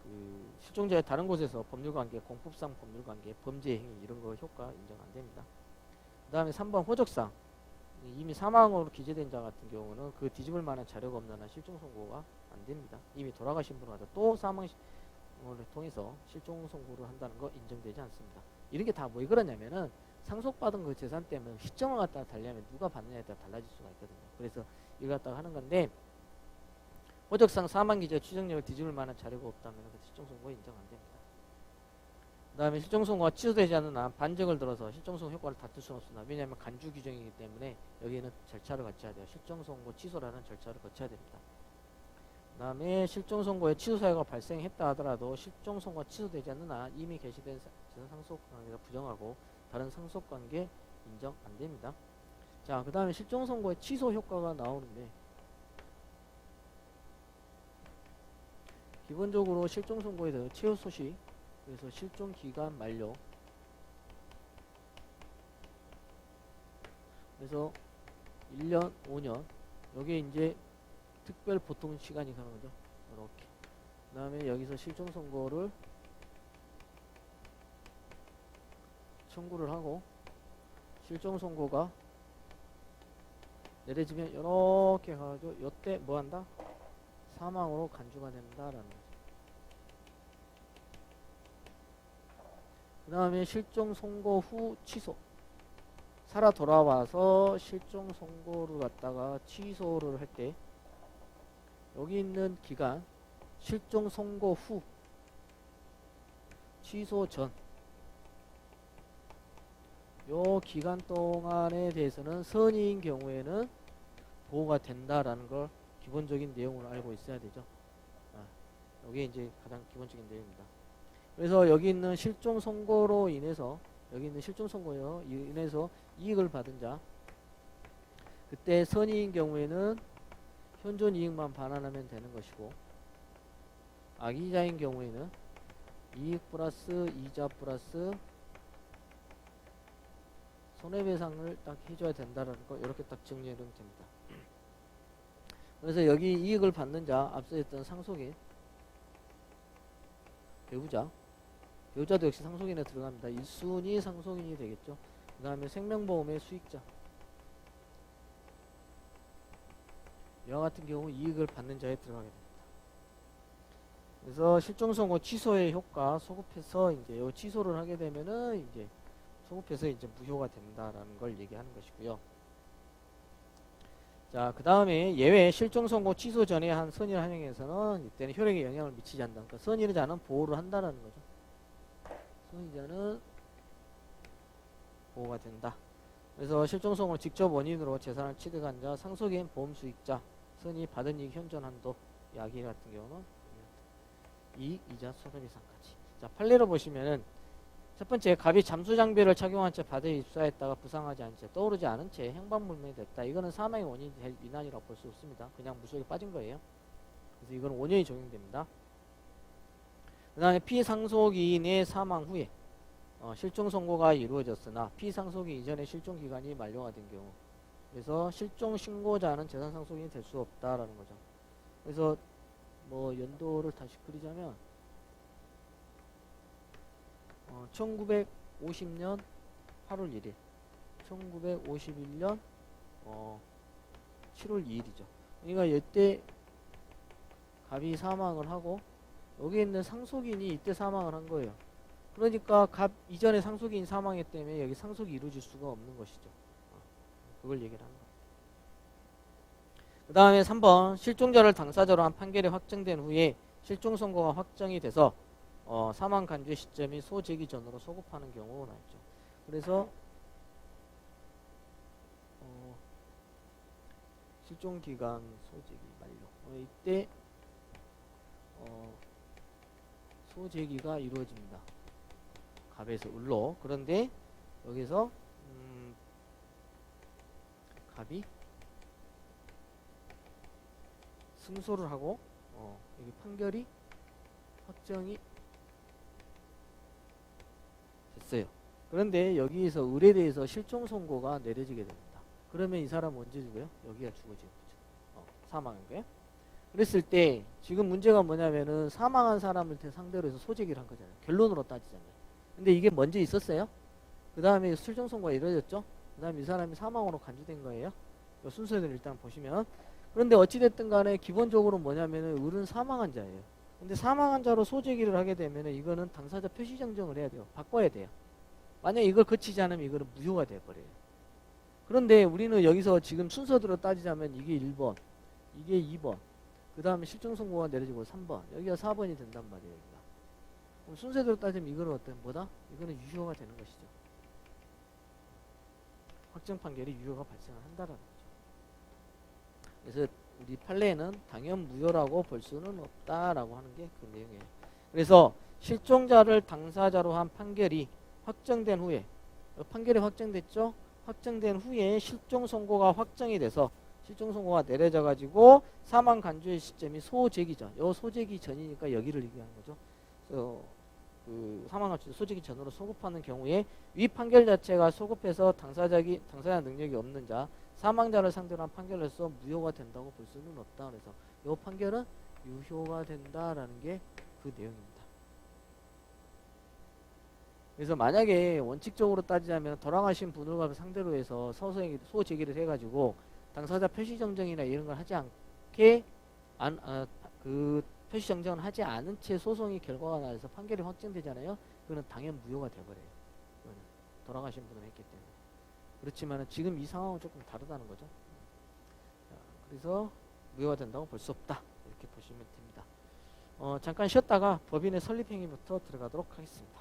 그 실종자의 다른 곳에서 법률관계, 공법상 법률관계, 범죄행위 이런 거 효과 인정 안 됩니다. 그 다음에 3번 호적상, 이미 사망으로 기재된 자 같은 경우는 그 뒤집을 만한 자료가 없는 한 실종 선고가 안 됩니다. 이미 돌아가신 분을 가지고 또 사망을 통해서 실종 선고를 한다는 거 인정되지 않습니다. 이런 게 다 왜 그러냐면은 상속받은 그 재산 때문에 시점을 갖다가 달리하면 누가 받느냐에 따라 달라질 수가 있거든요. 그래서 이거 갖다가 하는 건데, 호적상 사망 기재 추정력을 뒤집을 만한 자료가 없다면 실종 선고 인정 안 됩니다. 그 다음에 실종 선고가 취소되지 않는 한 반적을 들어서 실종 선고 효과를 다툴 수는 없습니다. 왜냐하면 간주 규정이기 때문에 여기는 절차를 거쳐야 돼요. 실종 선고 취소라는 절차를 거쳐야 됩니다. 그 다음에 실종 선고에 취소 사유가 발생했다 하더라도 실종 선고가 취소되지 않는 한 이미 개시된 재산 상속 관계가 부정하고 다른 상속 관계 인정 안 됩니다. 자, 그 다음에 실종 선고의 취소 효과가 나오는데, 기본적으로 실종 선고에 대해 최후 소식, 그래서 실종 기간 만료, 그래서 1년, 5년, 여기에 이제 특별 보통 시간이 가는 거죠. 이렇게. 그 다음에 여기서 실종 선고를 청구를 하고, 실종 선고가 내려지면 이렇게 가가지고 이때 뭐 한다? 사망으로 간주가 된다라는 거죠. 그 다음에 실종 선고 후 취소. 살아 돌아와서 실종 선고를 갖다가 취소를 할 때 여기 있는 기간, 실종 선고 후, 취소 전, 요 기간 동안에 대해서는 선의인 경우에는 보호가 된다라는 걸 기본적인 내용으로 알고 있어야 되죠. 여기 이제 가장 기본적인 내용입니다. 그래서 여기 있는 실종 선고로 인해서, 여기 있는 실종 선고요 인해서 이익을 받은 자, 그때 선의인 경우에는 현존 이익만 반환하면 되는 것이고, 악의자인 경우에는 이익 플러스 이자 플러스 손해배상을 딱 해줘야 된다라는 거 이렇게 딱 정리하면 됩니다. 그래서 여기 이익을 받는 자, 앞서 했던 상속인, 배우자도 역시 상속인에 들어갑니다. 1순위 상속인이 되겠죠. 그 다음에 생명보험의 수익자, 이와 같은 경우 이익을 받는 자에 들어가게 됩니다. 그래서 실종선고 취소의 효과, 소급해서 이제 요 취소를 하게 되면은 이제 소급해서 이제 무효가 된다라는 걸 얘기하는 것이고요. 자, 그 다음에 예외 실종 선고 취소 전에 한 선의를 한행에서는 이때는 효력에 영향을 미치지 않는다. 그러니까 선의자는 보호를 한다는 거죠. 선의자는 보호가 된다. 그래서 실종 선고를 직접 원인으로 재산을 취득한 자, 상속인, 보험 수익자, 선의 받은 이익 현존 한도, 야기 같은 경우는 이익, 이자, 소득 이상까지. 자, 판례로 보시면은 첫 번째, 갑이 잠수 장비를 착용한 채 바다에 입사했다가 부상하지 않은 채 떠오르지 않은 채 행방불명이 됐다. 이거는 사망의 원인이 될 위난이라고 볼 수 없습니다. 그냥 물속에 빠진 거예요. 그래서 이거는 5년이 적용됩니다. 그 다음에 피상속인의 사망 후에 실종 선고가 이루어졌으나 피상속인 이전에 실종 기간이 만료가 된 경우, 그래서 실종 신고자는 재산 상속인이 될 수 없다라는 거죠. 그래서 뭐 연도를 다시 그리자면 1950년 8월 1일, 1951년 7월 2일이죠. 그러니까 이때 갑이 사망을 하고 여기 있는 상속인이 이때 사망을 한 거예요. 그러니까 갑 이전에 상속인이 사망했기 때문에 여기 상속이 이루어질 수가 없는 것이죠. 그걸 얘기를 하는 거예요. 그 다음에 3번, 실종자를 당사자로 한 판결이 확정된 후에 실종 선고가 확정이 돼서 사망 간주의 시점이 소제기 전으로 소급하는 경우가 있죠. 그래서 실종 기간 소제기 만료, 이때 소제기가 이루어집니다. 갑에서 을로. 그런데 여기서 갑이 승소를 하고 여기 판결이 확정이 됐어요. 그런데 여기에서 을에 대해서 실종 선고가 내려지게 됩니다. 그러면 이 사람은 언제 죽어요? 여기가 죽어지는 거죠. 사망한 거예요. 그랬을 때 지금 문제가 뭐냐면은 사망한 사람을 상대로 해서 소제기를 한 거잖아요. 결론으로 따지자면. 근데 이게 먼저 있었어요. 그 다음에 실종 선고가 이루어졌죠. 그 다음에 이 사람이 사망으로 간주된 거예요. 이 순서를 일단 보시면. 그런데 어찌됐든 간에 기본적으로 뭐냐면은 을은 사망한 자예요. 근데 사망한 자로 소제기를 하게 되면은 이거는 당사자 표시 정정을 해야 돼요. 바꿔야 돼요. 만약에 이걸 거치지 않으면 이거는 무효가 돼버려요. 그런데 우리는 여기서 지금 순서대로 따지자면 이게 1번, 이게 2번, 그 다음에 실종 선고가 내려지고 3번, 여기가 4번이 된단 말이에요. 여기가. 그럼 순서대로 따지면 이거는 어떤 뭐다? 이거는 유효가 되는 것이죠. 확정 판결이 유효가 발생을 한다라는 거죠. 그래서 우리 판례에는 당연 무효라고 볼 수는 없다라고 하는 게 그 내용이에요. 그래서 실종자를 당사자로 한 판결이 확정된 후에, 판결이 확정됐죠? 확정된 후에 실종 선고가 확정이 돼서 실종 선고가 내려져 가지고 사망 간주의 시점이 소제기 전. 요 소제기 전이니까 여기를 얘기하는 거죠. 그래서 그 사망 간주 소제기 전으로 소급하는 경우에 위 판결 자체가 소급해서 당사자 능력이 없는 자, 사망자를 상대로 한 판결로서 무효가 된다고 볼 수는 없다. 그래서 이 판결은 유효가 된다라는 게 그 내용입니다. 그래서 만약에 원칙적으로 따지자면 돌아가신 분을 상대로 해서 소제기를 해가지고 당사자 표시정정이나 이런 걸 하지 않게 그 표시정정을 하지 않은 채 소송이 결과가 나서 판결이 확정되잖아요. 그거는 당연 무효가 돼버려요. 그거는 돌아가신 분을 했기 때문에. 그렇지만 지금 이 상황은 조금 다르다는 거죠. 그래서 무효가 된다고 볼 수 없다. 이렇게 보시면 됩니다. 잠깐 쉬었다가 법인의 설립행위부터 들어가도록 하겠습니다.